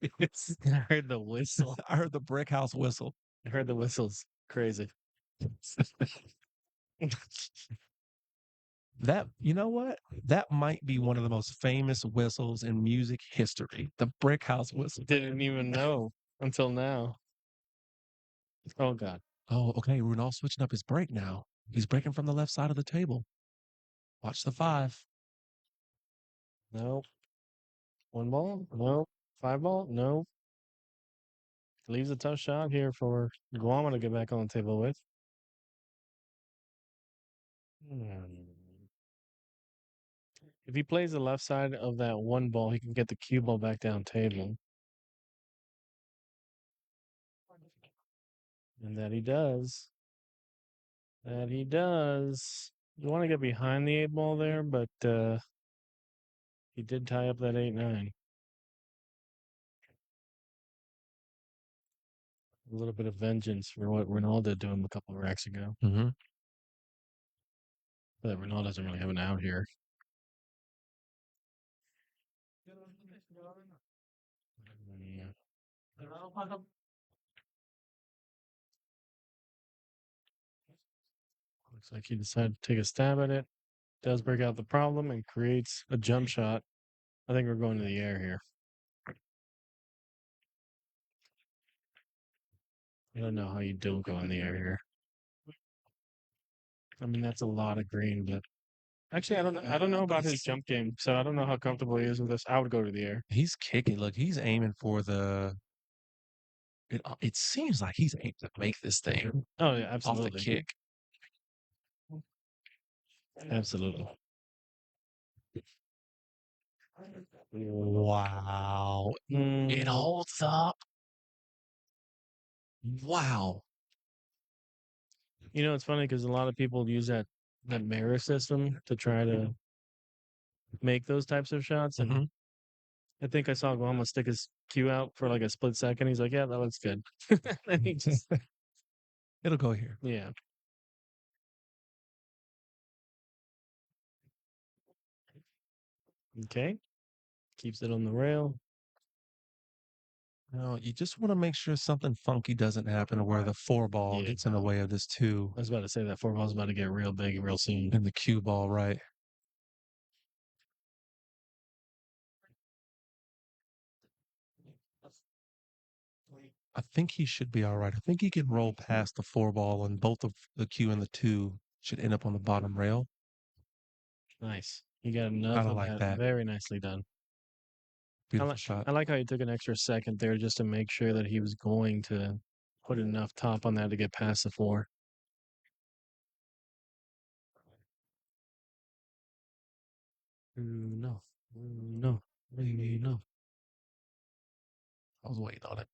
heard the whistle. I heard the Brickhouse whistle. I heard the whistles. Crazy. That, you know what? That might be one of the most famous whistles in music history. The Brickhouse whistle. Didn't even know until now. Oh, God. Oh, okay. Runal switching up his break now. He's breaking from the left side of the table. Watch the 5. Nope. 1 ball? Nope. 5 ball? Nope. Leaves a tough shot here for Guama to get back on the table with. If he plays the left side of that 1 ball, he can get the cue ball back down table. And that he does. That he does. You want to get behind the 8 ball there, but he did tie up that 8-9. A little bit of vengeance for what Ronaldo did to him a couple of racks ago. Mm-hmm. But Ronaldo doesn't really have an out here. Looks like he decided to take a stab at it. Does break out the problem and creates a jump shot. I think we're going to the air here. I don't know how you don't go in the air here. I mean, that's a lot of green, but actually, I don't know about his jump game, so I don't know how comfortable he is with this. I would go to the air. He's kicking. Look, he's aiming for the. It seems like he's aiming to make this thing. Oh yeah, Off the absolutely. kick. Absolutely. Wow. It holds up. Wow. You know, it's funny because a lot of people use that mirror system to try to make those types of shots, and Mhm. I think I saw Guama stick his cue out for like a split second. He's like, "Yeah, that looks good." And he just, It'll go here. yeah. Okay. Keeps it on the rail. No, you just want to make sure something funky doesn't happen where the 4 ball Yeah. gets in the way of this 2. I was about to say that 4 ball's about to get real big real soon. And the cue ball, right? I think he should be all right. I think he can roll past the 4 ball, and both of the cue and the 2 should end up on the bottom rail. Nice. You got enough Kinda of like that. that. Very nicely done. Beautiful shot. I like how he took an extra second there just to make sure that he was going to put enough top on that to get past the 4. No. No. No. I was waiting on it.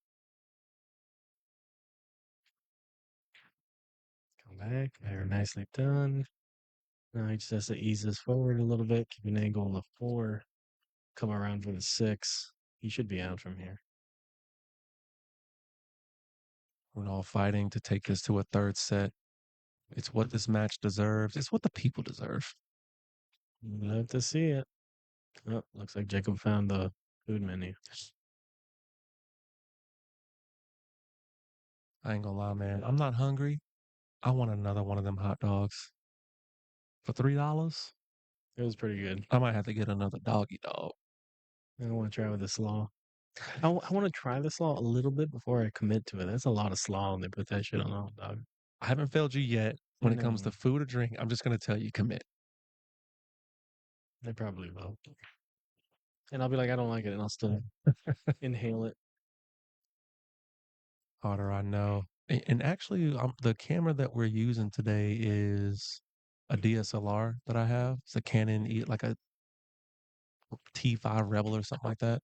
Come back. Very nicely done. Now he just has to ease this forward a little bit, keep an angle on the 4, come around for the 6. He should be out from here. We're all fighting to take this to a 3rd set. It's what this match deserves. It's what the people deserve. Love to see it. Oh, looks like Jacob found the food menu. I ain't gonna lie, man. I'm not hungry. I want another one of them hot dogs. For $3, It was pretty good. I might have to get another doggy dog. I want to try with the slaw. I want to try the slaw a little bit before I commit to it. That's a lot of slaw, and they put that shit on a hot dog. I haven't failed you yet. When it comes to No. food or drink, I'm just gonna tell you commit. They probably will. And I'll be like, I don't like it, and I'll still inhale it. Harder, I know. And actually, the camera that we're using today is a DSLR that I have. It's a Canon, like a T5 Rebel or something like that.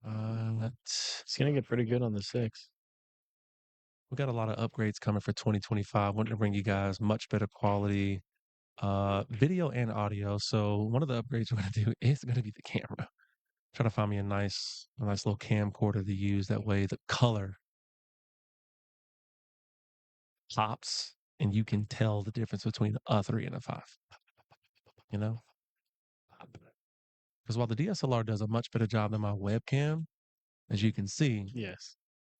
It's gonna get pretty good on the 6. We got a lot of upgrades coming for 2025. Wanting to bring you guys much better quality video and audio. So one of the upgrades we're gonna do is gonna be the camera. Try to find me a nice little camcorder to use. That way the color pops and you can tell the difference between a 3 and a 5. You know? Because while the DSLR does a much better job than my webcam, as you can see, Yes.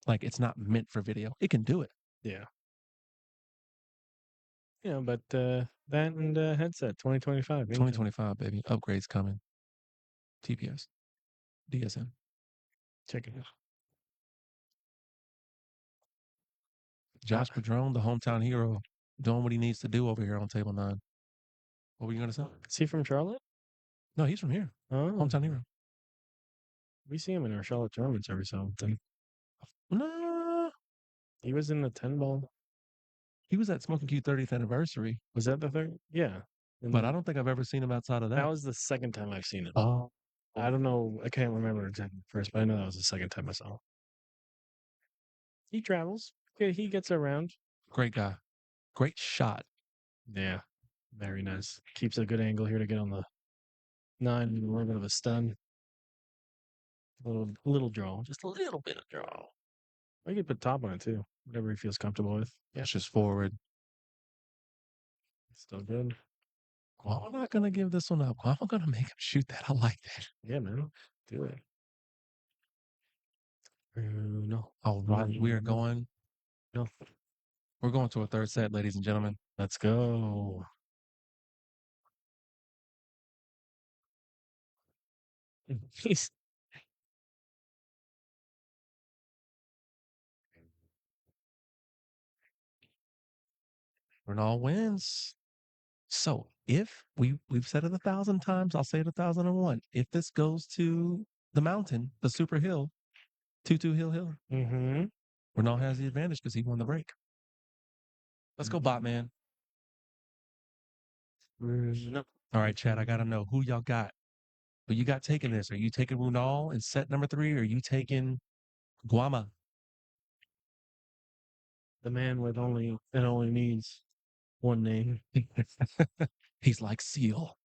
like it's not meant for video. It can do it. Yeah. Yeah, but that and headset 2025. 2025, baby. Upgrades coming. TPS. DSM. Check it out. Josh Padrone, the hometown hero, doing what he needs to do over here on Table 9. What were you going to say? Is he from Charlotte? No, he's from here. Oh, Hometown hero. we see him in our Charlotte tournaments every so often. No, He was in the 10 ball. he was at Smoking Q 30th anniversary, Was that the third? Yeah. but I don't think I've ever seen him outside of that. That was the second time I've seen him. Oh, I don't know. I can't remember exactly first, but I know that was the second time I saw him. He travels. Okay, he gets around. great guy. Great shot. Yeah. Very nice. Keeps a good angle here to get on the 9. A little bit of a stun. Little draw. Just a little bit of draw. I could put top on it too. Whatever he feels comfortable with. Yeah, it's just forward. Still good. Well, I'm not going to give this one up. I'm going to make him shoot that. I like that. Yeah, man. Do it. No. All right. We are going. No. We're going to a third set, ladies and gentlemen. Let's go. He's Runal wins. So if we've said it 1,000 times, I'll say it 1,001. If this goes to the mountain, the super hill, 2-2 hill, mm-hmm. Runal has the advantage because he won the break. Let's go, bot man. No. All right, Chad, I gotta know who y'all got. Who you got taking this? Are you taking Runal in set number 3, or are you taking Guama? The man with only needs one name. He's like Seal.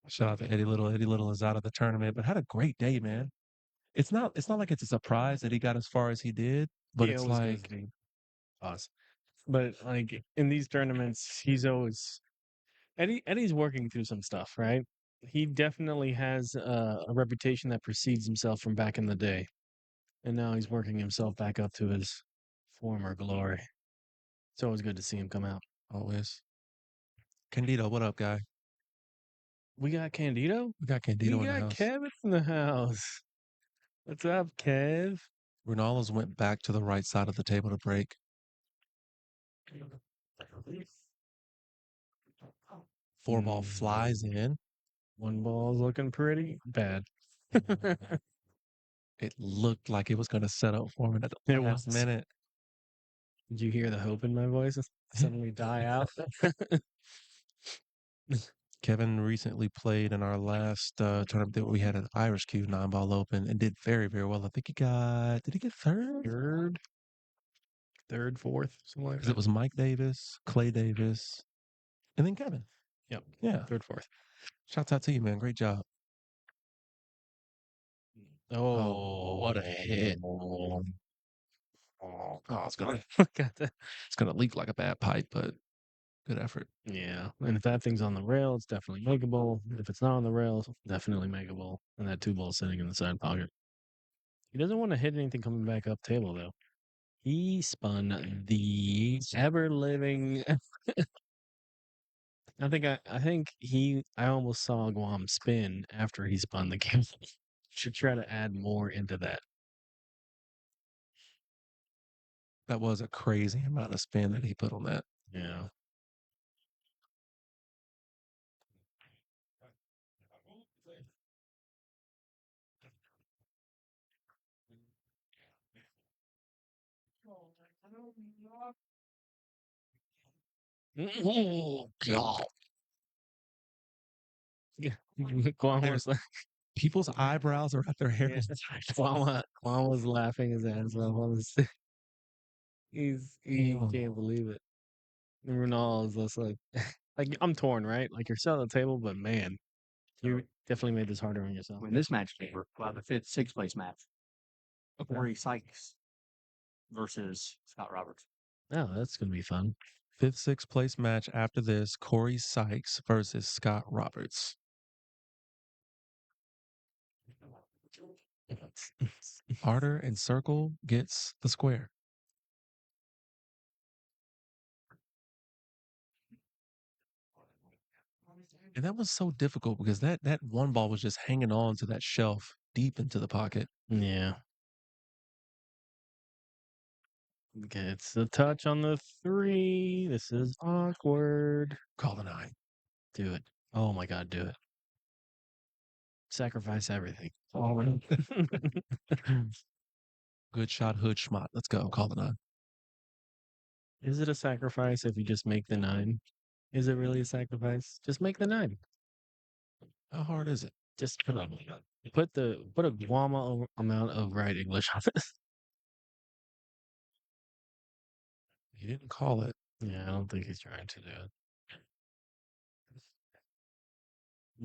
Shout out to Eddie Little. Eddie Little is out of the tournament, but had a great day, man. It's not like it's a surprise that he got as far as he did, but He it's always like goes us. But like in these tournaments, he's always Eddie's working through some stuff, right? He definitely has a reputation that precedes himself from back in the day, and now he's working himself back up to his former glory. It's always good to see him come out. always. Candido, what up, guy? We got Candido. We got Candido We in the got house. Kev in the house. What's up, Kev? Ronaldo's went back to the right side of the table to break. 4-ball flies in. 1 ball's looking pretty bad. It looked like it was going to set up for him at the It last was. minute. Did you hear the hope in my voice suddenly die out? Kevin recently played in our last tournament that we had at Irish Q 9-ball open and did very, very well. I think did he get third? third, fourth, something like Because it that. was Mike Davis, Clay Davis, and then Kevin. Yep. Yeah. Third, fourth. Shouts out to you, man. Great job. Oh, what a hit. Oh, It's gonna got that. it's gonna leak like a bad pipe, but good effort. Yeah. And if that thing's on the rail, it's definitely makeable. If it's not on the rails, definitely makeable. And that two ball sitting in the side pocket. He doesn't want to hit anything coming back up table though. He spun the ever living. I almost saw Guam spin after he spun the game. Should try to add more into that. That was a crazy amount of spin that he put on that. Yeah. Oh God. Yeah. Guam was like, People's eyebrows are at their hair. yeah, Guam was laughing his ass off on the stage. He can't believe it. And Runal is just like I'm torn, right? Like you're still on the table, but man, you definitely made this harder on yourself. When this match came, well, the fifth, sixth place match, Corey Sykes versus Scott Roberts. Oh, that's gonna be fun. Fifth, sixth place match after this, Corey Sykes versus Scott Roberts. Harder and Circle gets the square. And that was so difficult because that one ball was just hanging on to that shelf deep into the pocket. Yeah. Gets the touch on the 3. This is awkward. Call the 9. Do it. Oh my God, do it. Sacrifice everything. Good shot, Hood Schmott. Let's go. Call the 9. Is it a sacrifice if you just make the 9? Is it really a sacrifice? Just make the 9. How hard is it? Just put a Guama amount of right English on it. He didn't call it. Yeah, I don't think he's trying to do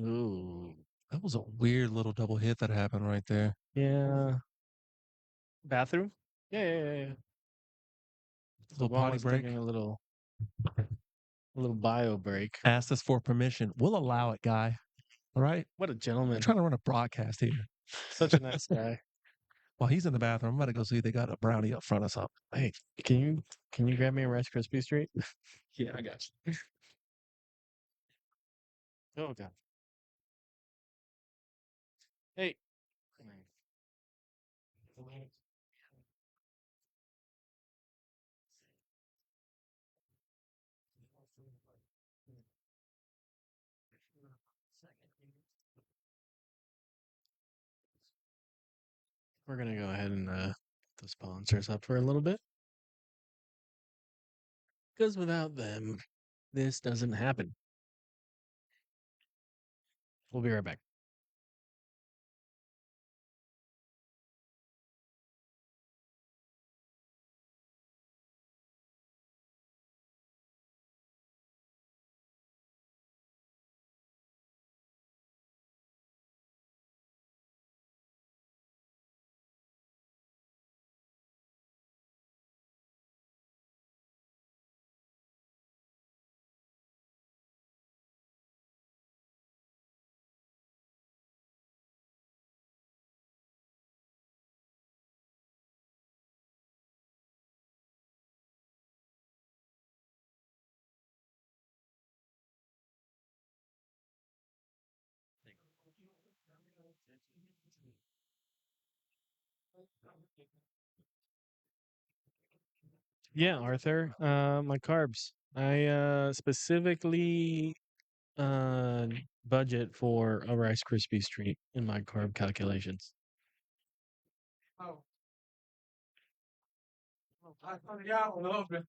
it. Ooh. That was a weird little double hit that happened right there. Yeah. Bathroom? Yeah. So Little potty Guama's break. taking a little bio break. Asked us for permission. We'll allow it, guy. All right. What a I'm gentleman. trying to run a broadcast here. Such a nice guy. While he's in the bathroom, I'm about to go see if they got a brownie up front or something. Hey, can you grab me a Rice Krispie treat? Yeah, I got you. Oh God. Hey. We're gonna go ahead and put the sponsors up for a little bit. Because without them, this doesn't happen. We'll be right back. Yeah, Arthur. My carbs. I specifically budget for a Rice Krispie treat in my carb calculations. Oh. I found out a little bit.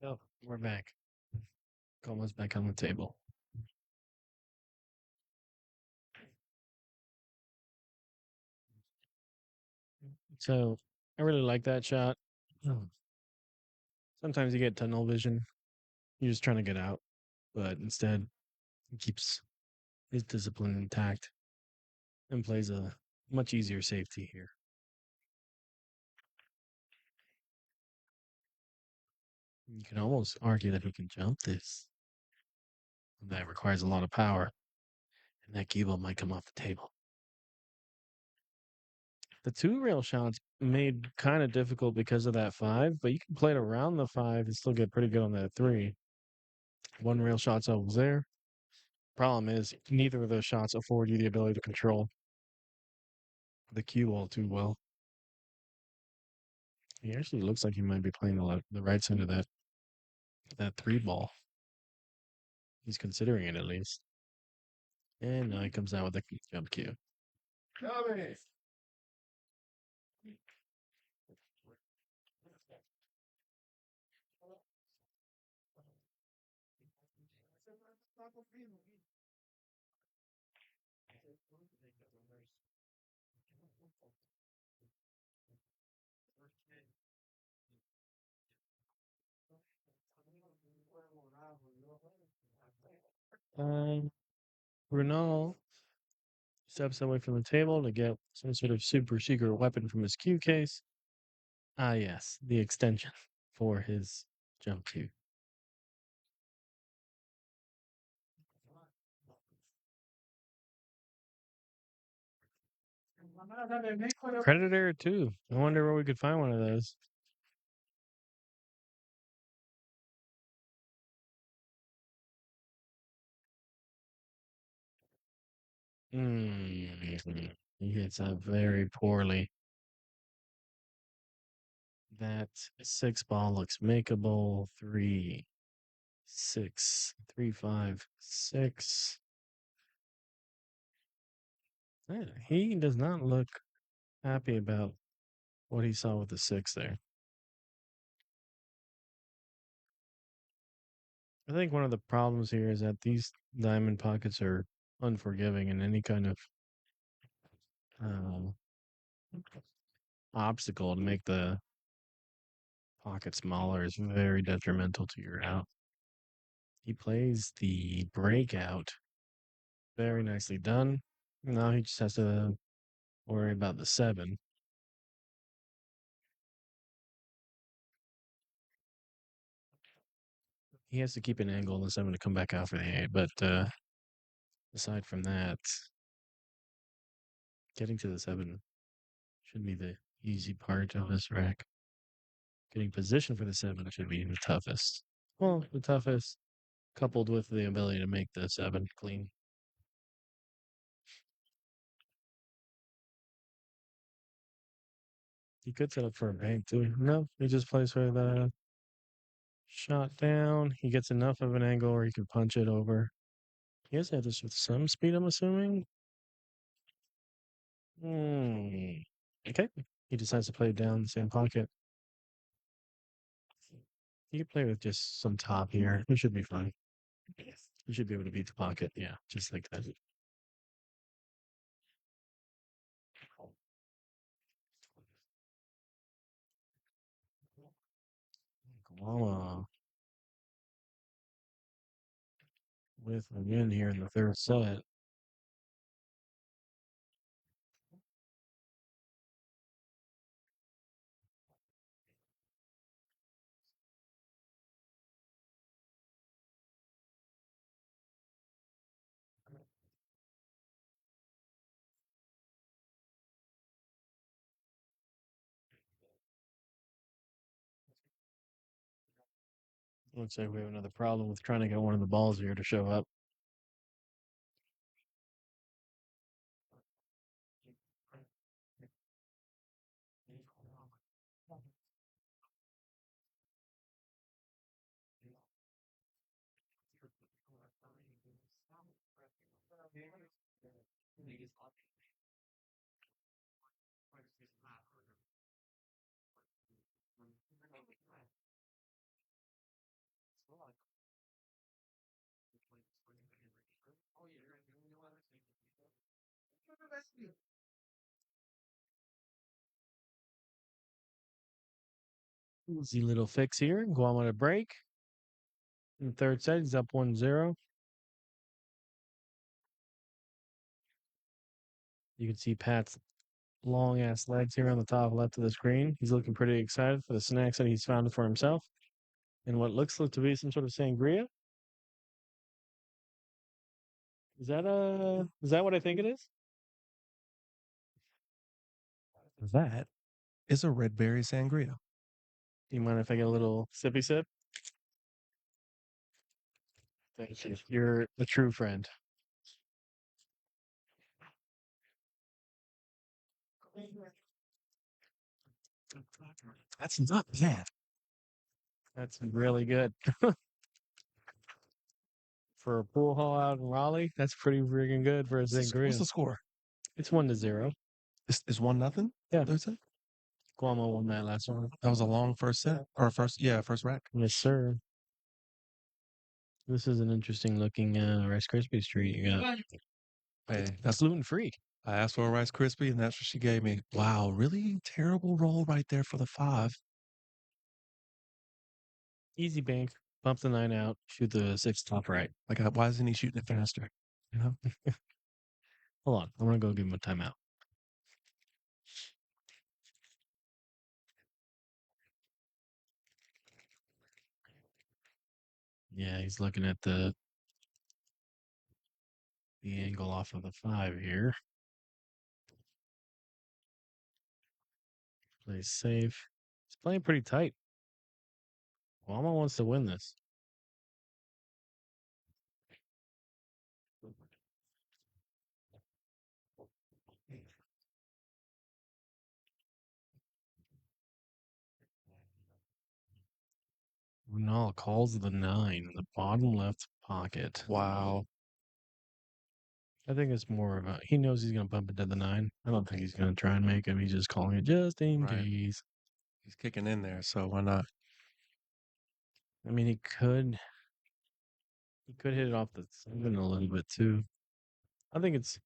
Oh, we're back. Almost back on the table. So I really like that shot. Sometimes you get tunnel vision. You're just trying to get out, but instead he keeps his discipline intact and plays a much easier safety here. You can almost argue that he can jump this. That requires a lot of power, and that cue ball might come off the table. The two rail shots made kind of difficult because of that 5, but you can play it around the 5 and still get pretty good on that 3. One rail shot's always there. Problem is, neither of those shots afford you the ability to control the cue ball too well. He actually looks like he might be playing the right side of that 3 ball. He's considering it at least. And now he comes out with a jump cue. Runal steps away from the table to get some sort of super secret weapon from his cue case. Ah, yes, the extension for his jump cue. Credit error too. I wonder where we could find one of those. He hits that very poorly. That 6 ball looks makeable. 3, 6, 3, 5, 6. Yeah, he does not look happy about what he saw with the 6 there. I think one of the problems here is that these diamond pockets are unforgiving, and any kind of um, obstacle to make the pocket smaller is very detrimental to your out. He plays the breakout. Very nicely done. Now he just has to worry about the 7. He has to keep an angle on the 7 to come back out for the 8. But aside from that, getting to the 7 should be the easy part of this rack. Getting position for the 7 should be the toughest. Well, the toughest, coupled with the ability to make the 7 clean. He could set up for a bank too. No, he just plays for the shot down. He gets enough of an angle where he can punch it over. He has to have this with some speed, I'm assuming. Okay. He decides to play it down the same pocket. He can play with just some top here. He should be fine. He should be able to beat the pocket. Yeah, just like that. Guama with a win here in the third set. Looks like we have another problem with trying to get one of the balls here to show up. Easy little fix here. Guam to break. In the third set, he's up 1-0. You can see Pat's long ass legs here on the top left of the screen. He's looking pretty excited for the snacks that he's found for himself. And what looks to be some sort of sangria. Is that what I think it is? That is a red berry sangria. Do you mind if I get a little sippy sip? Thank you. You're a true friend. That's not bad. That's really good. For a pool hall out in Raleigh, that's pretty freaking good for a What's sangria. the score? It's 1-0. Is 1-0? Yeah. Third set? Guamo won that last one. That was a long first set or first rack. Yes, sir. This is an interesting looking Rice Krispie treat you got. Hey, That's gluten free. I asked for a Rice Krispie, and that's what she gave me. Wow, really terrible roll right there for the 5. Easy bank. Bump the 9 out. Shoot the 6 top right. Like, why isn't he shooting it faster? You know? Hold on. I'm gonna go give him a timeout. Yeah, he's looking at the angle off of the 5 here. Plays safe. He's playing pretty tight. Guamo wants to win this. Runal calls the 9 in the bottom left pocket. Wow. I think it's more of a he knows he's gonna bump into the 9. I don't think he's gonna try and make him. He's just calling it just in Right. case. He's kicking in there, so why not? I mean, he could hit it off the 7 a little bit too. I think it's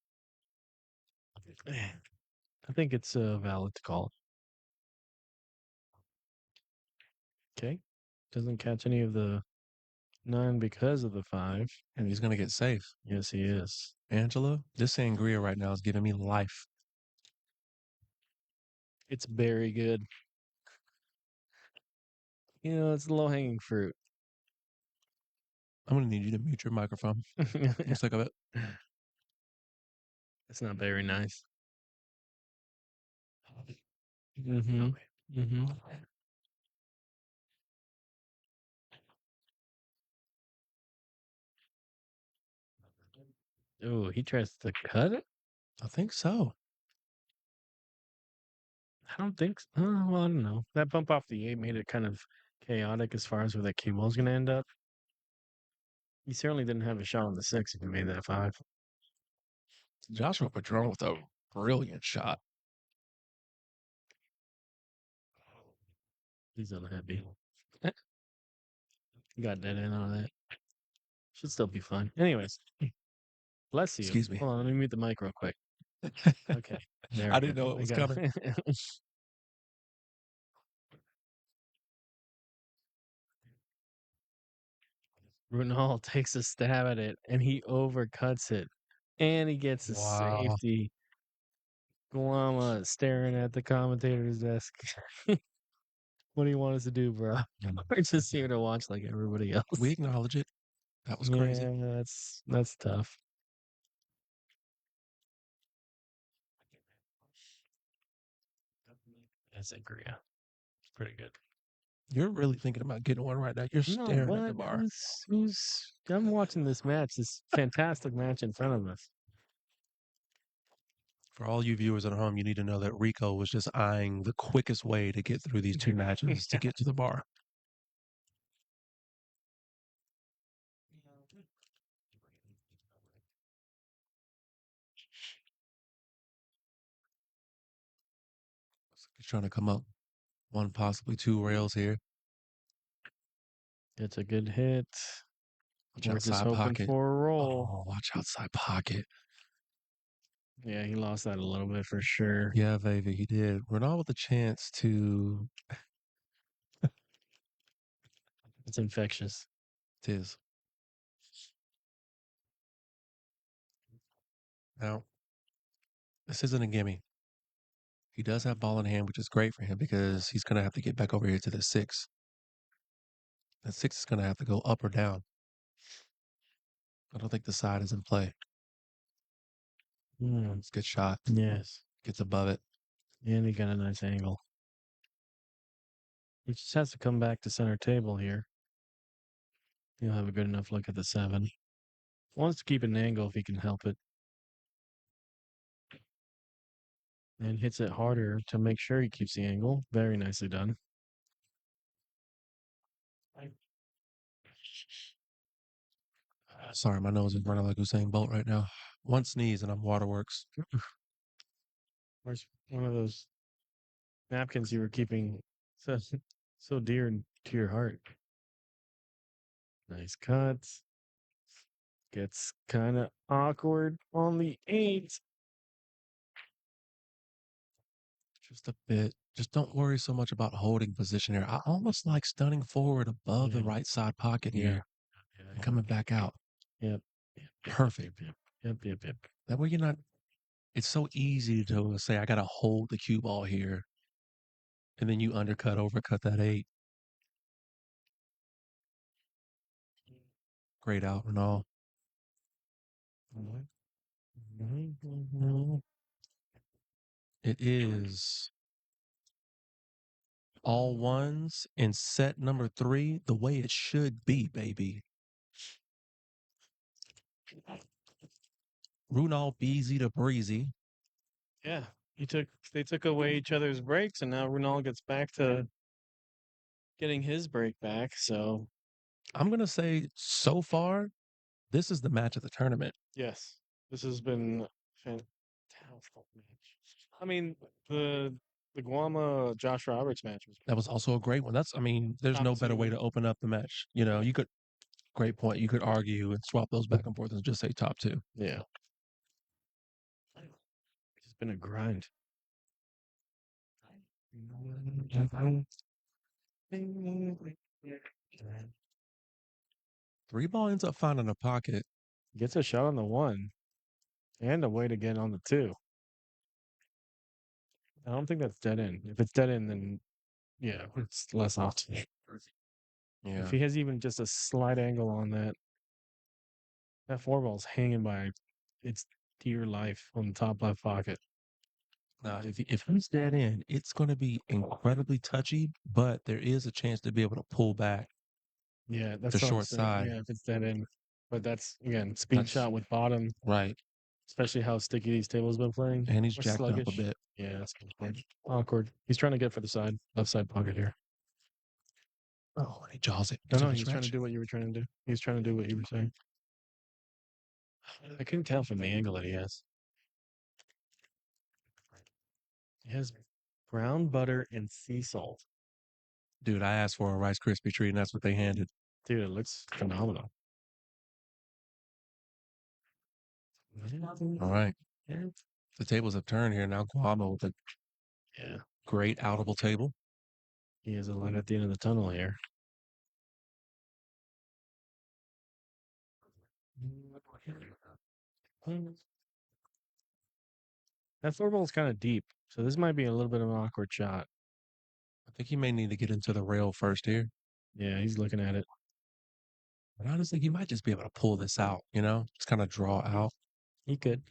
valid to call. Okay, doesn't catch any of the 9 because of the 5. And he's going to get safe. Yes, he is. Angela, this sangria right now is giving me life. It's very good. You know, it's low hanging fruit. I'm going to need you to mute your microphone. I'm sick of it. It's not very nice. Mm-hmm. Mm-hmm. Oh, he tries to cut it? I think so. I don't think so. Well, I don't know. That bump off the 8 made it kind of chaotic as far as where that cue ball's going to end up. He certainly didn't have a shot on the 6 if he made that 5. Joshua Padron with a brilliant shot. He's unhappy. He got dead end on that. Should still be fine. Anyways, bless you. Excuse me. Hold on, let me mute the mic real quick. Okay. There I we didn't go. know it was I got coming. Runal takes a stab at it and he overcuts it. And he gets a Wow. safety. Guama staring at the commentator's desk. What do you want us to do, bro? We're just here to watch like everybody else. We acknowledge it. That was crazy. Yeah, that's tough. That's sangria. It's pretty good. You're really thinking about getting one right now. You're staring at the bar. I'm watching this match, this fantastic match in front of us. For all you viewers at home, you need to know that Rico was just eyeing the quickest way to get through these 2 matches to get to the bar. He's trying to come up 1, possibly 2 rails here. It's a good hit. Watch We're just outside hoping pocket. for a roll. Oh, watch outside pocket. Yeah, he lost that a little bit for sure. Yeah, baby, he did. Runal with a chance to It's infectious. It is. Now, this isn't a gimme. He does have ball in hand, which is great for him because he's going to have to get back over here to the 6. That 6 is going to have to go up or down. I don't think the side is in play. It's a good shot. Yes. Gets above it. And he got a nice angle. He just has to come back to center table here. He'll have a good enough look at the 7. Wants to keep an angle if he can help it. And hits it harder to make sure he keeps the angle. Very nicely done. Sorry, my nose is running like Usain Bolt right now. One sneeze and I'm waterworks. Where's one of those napkins you were keeping so dear to your heart? Nice cuts. Gets kind of awkward on the 8. Just a bit. Just don't worry so much about holding position here. I almost like stunning forward above the right side pocket here and coming back out. Yep. Perfect. Yep. That way you're not, it's so easy to say, I got to hold the cue ball here. And then you overcut that 8. Great out and all. It is all ones in set number 3, the way it should be, baby. Runal Beezy to Breezy. Yeah. They took away each other's breaks, and now Runal gets back to getting his break back. So I'm gonna say so far, this is the match of the tournament. yes, this has been a fantastic match. I mean, the Guama Josh Roberts match was That was also a great one. There's top no better 2. way to open up the match. You know, you could great point. You could argue and swap those back and forth and just say top 2. Yeah. It's been a grind. 3-ball ends up finding a pocket. Gets a shot on the 1 and a way to get on the 2. I don't think that's dead end. If it's dead end, then yeah, it's less often. Yeah. If he has even just a slight angle on that 4-ball's hanging by its dear life on the top left pocket. Now, if he's dead in, it's going to be incredibly touchy, but there is a chance to be able to pull back. Yeah, that's the what I'm short saying. side. Yeah, if it's dead in. But that's, again, speed shot with bottom, Right. especially how sticky these tables been playing. And he's Or jacked up a sluggish. bit. Yeah, that's awkward. He's trying to get for the left side pocket here. Oh, and he jaws it. No, he's trying to do what you were trying to do. He's trying to do what you were saying. I couldn't tell from the angle that he has. He has brown butter and sea salt. Dude, I asked for a Rice Krispie treat, and that's what they handed. Dude, it looks phenomenal. All right. The tables have turned here now. Guamo with a great outable table. He has a light at the end of the tunnel here. That 4-ball is kind of deep, so this might be a little bit of an awkward shot. I think he may need to get into the rail first here. Yeah, he's looking at it. But honestly, he might just be able to pull this out, just kind of draw out. He could.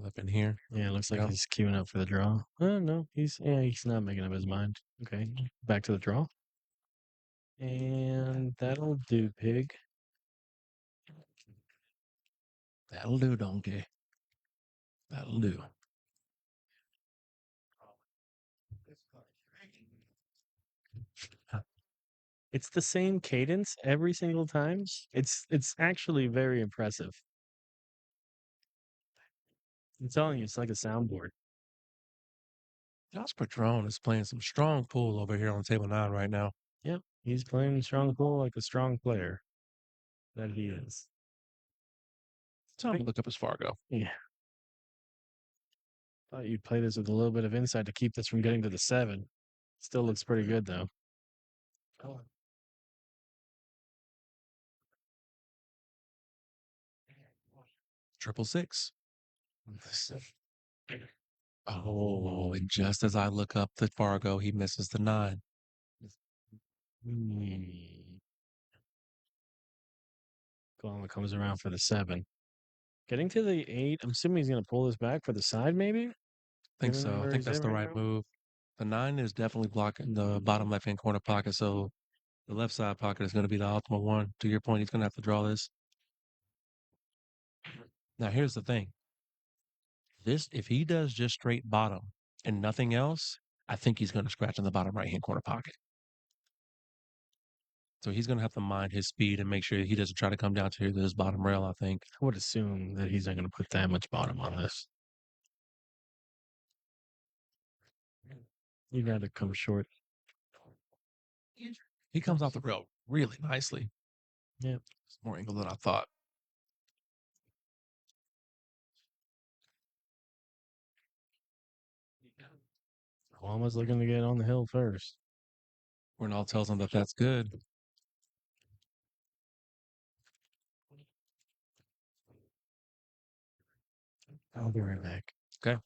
Up in here. Yeah, it looks like he's queuing up for the draw. Oh, no, he's not making up his mind. Okay, back to the draw. And that'll do, pig. That'll do, donkey. That'll do. It's the same cadence every single time. It's actually very impressive. I'm telling you, it's like a soundboard. Josh Padron is playing some strong pool over here on table 9 right now. Yep, he's playing strong pool like a strong player that he is. Time to look up his Fargo. Yeah. Thought you'd play this with a little bit of insight to keep this from getting to the 7. Still looks pretty good though. Triple six. Oh, and just as I look up the Fargo, he misses the 9. Gallman comes around for the 7. Getting to the 8. I'm assuming he's going to pull this back for the side, maybe? I think Given so. I where think he's that's at the right right now? move. The 9 is definitely blocking the bottom left-hand corner pocket, so the left side pocket is going to be the optimal one. To your point, he's going to have to draw this. Now, here's the thing. If he does just straight bottom and nothing else, I think he's going to scratch in the bottom right-hand corner pocket. So he's going to have to mind his speed and make sure he doesn't try to come down to this bottom rail, I think. I would assume that he's not going to put that much bottom on this. You'd rather come short. He comes off the rail really nicely. Yeah. It's more angle than I thought. Almost looking to get on the hill first. Runal tells him that that's good. I'll be right back. Okay.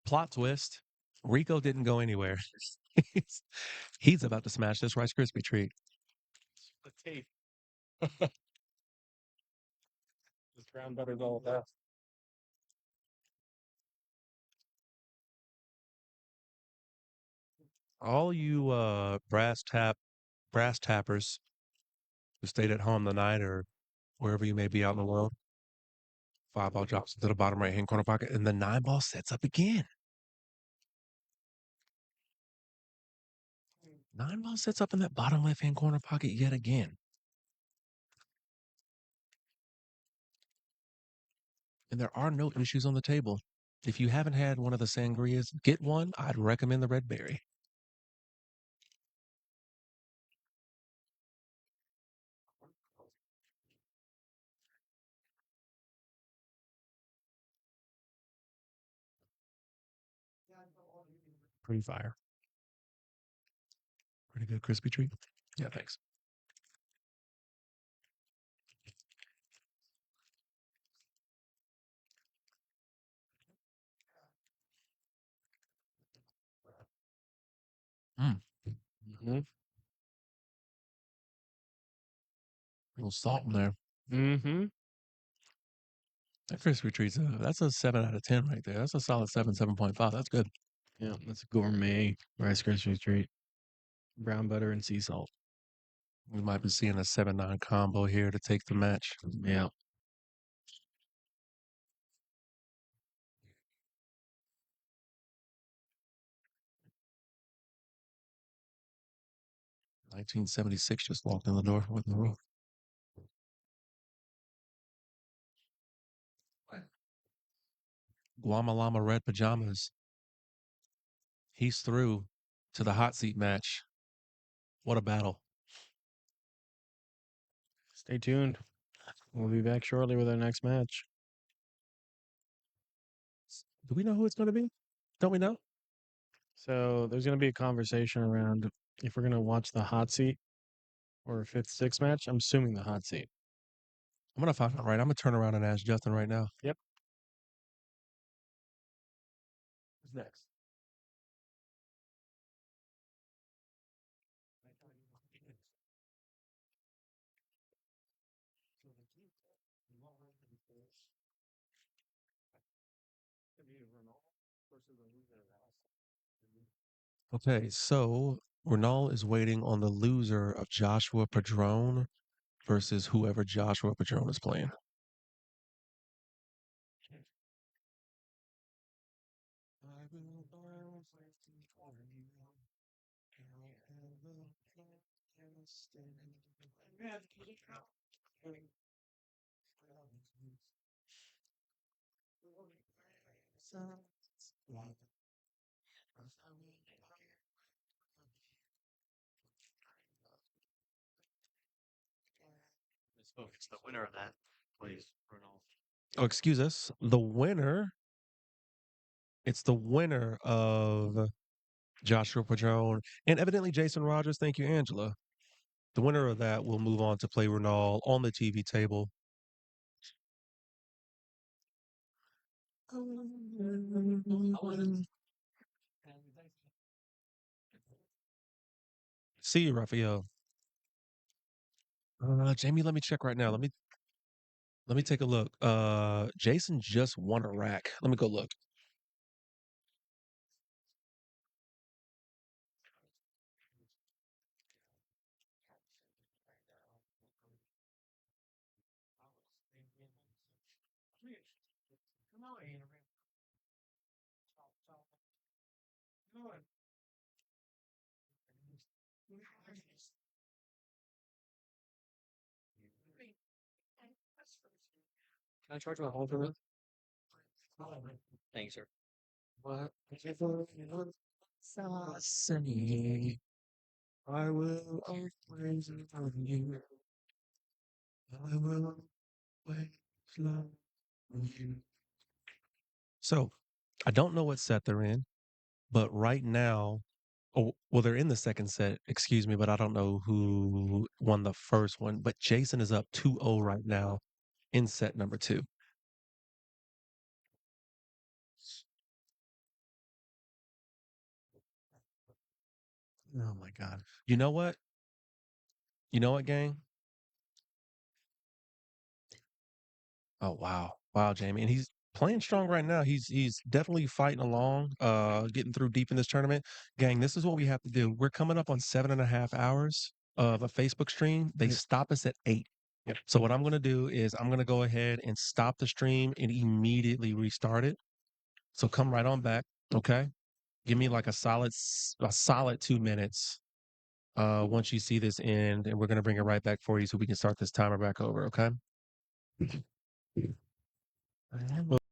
Plot twist. Rico didn't go anywhere. He's about to smash this Rice Krispie treat. The tape. This brown butter's all about. All you brass tappers who stayed at home tonight or wherever you may be out in the world. 5-ball drops into the bottom right hand corner pocket, and the 9-ball sets up again. 9-ball sets up in that bottom left hand corner pocket yet again. And there are no issues on the table. If you haven't had one of the sangrias, get one. I'd recommend the red berry. Pretty fire. Pretty good crispy treat. Yeah, thanks. Mm-hmm. A little salt in there. Mm-hmm. That crispy treat's that's a 7 out of 10 right there. That's a solid 7, 7.5. That's good. Yeah, that's a gourmet Rice Krispie treat. Brown butter and sea salt. We might be seeing a 7-9 combo here to take the match. Yeah. $1976 just walked in the door with the roof. Guamalama red pajamas. He's through to the hot seat match. What a battle. Stay tuned. We'll be back shortly with our next match. Do we know who it's going to be? Don't we know? So there's going to be a conversation around if we're going to watch the hot seat or a 5th-6 match. I'm assuming the hot seat. I'm going to find out right. I'm going to turn around and ask Justin right now. Yep. Who's next? Okay, so Renal is waiting on the loser of Joshua Padrone versus whoever Joshua Padrone is playing. It's the winner of that plays Runal. Oh, excuse us. The winner. It's the winner of Joshua Padron, and evidently Jason Rogers. Thank you, Angela. The winner of that will move on to play Runal on the TV table. See you, Raphael. Jamie, let me check right now. Let me take a look. Jason just won a rack. Let me go look. Can I charge my phone for this? Thanks, sir. Sunny, I will always love you. I will always love you. So, I don't know what set they're in, but right now, oh, well, they're in the second set, excuse me, but I don't know who won the first one. But Jason is up 2-0 right now in set number 2. Oh my God. You know what? You know what, gang? Oh wow. Wow, Jamie. And he's playing strong right now. He's definitely fighting along, getting through deep in this tournament. Gang, this is what we have to do. We're coming up on 7.5 hours of a Facebook stream. They stop us at 8. Yep. So what I'm gonna do is I'm gonna go ahead and stop the stream and immediately restart it. So come right on back. Okay. Give me like a solid 2 minutes. Once you see this end, and we're gonna bring it right back for you so we can start this timer back over. Okay.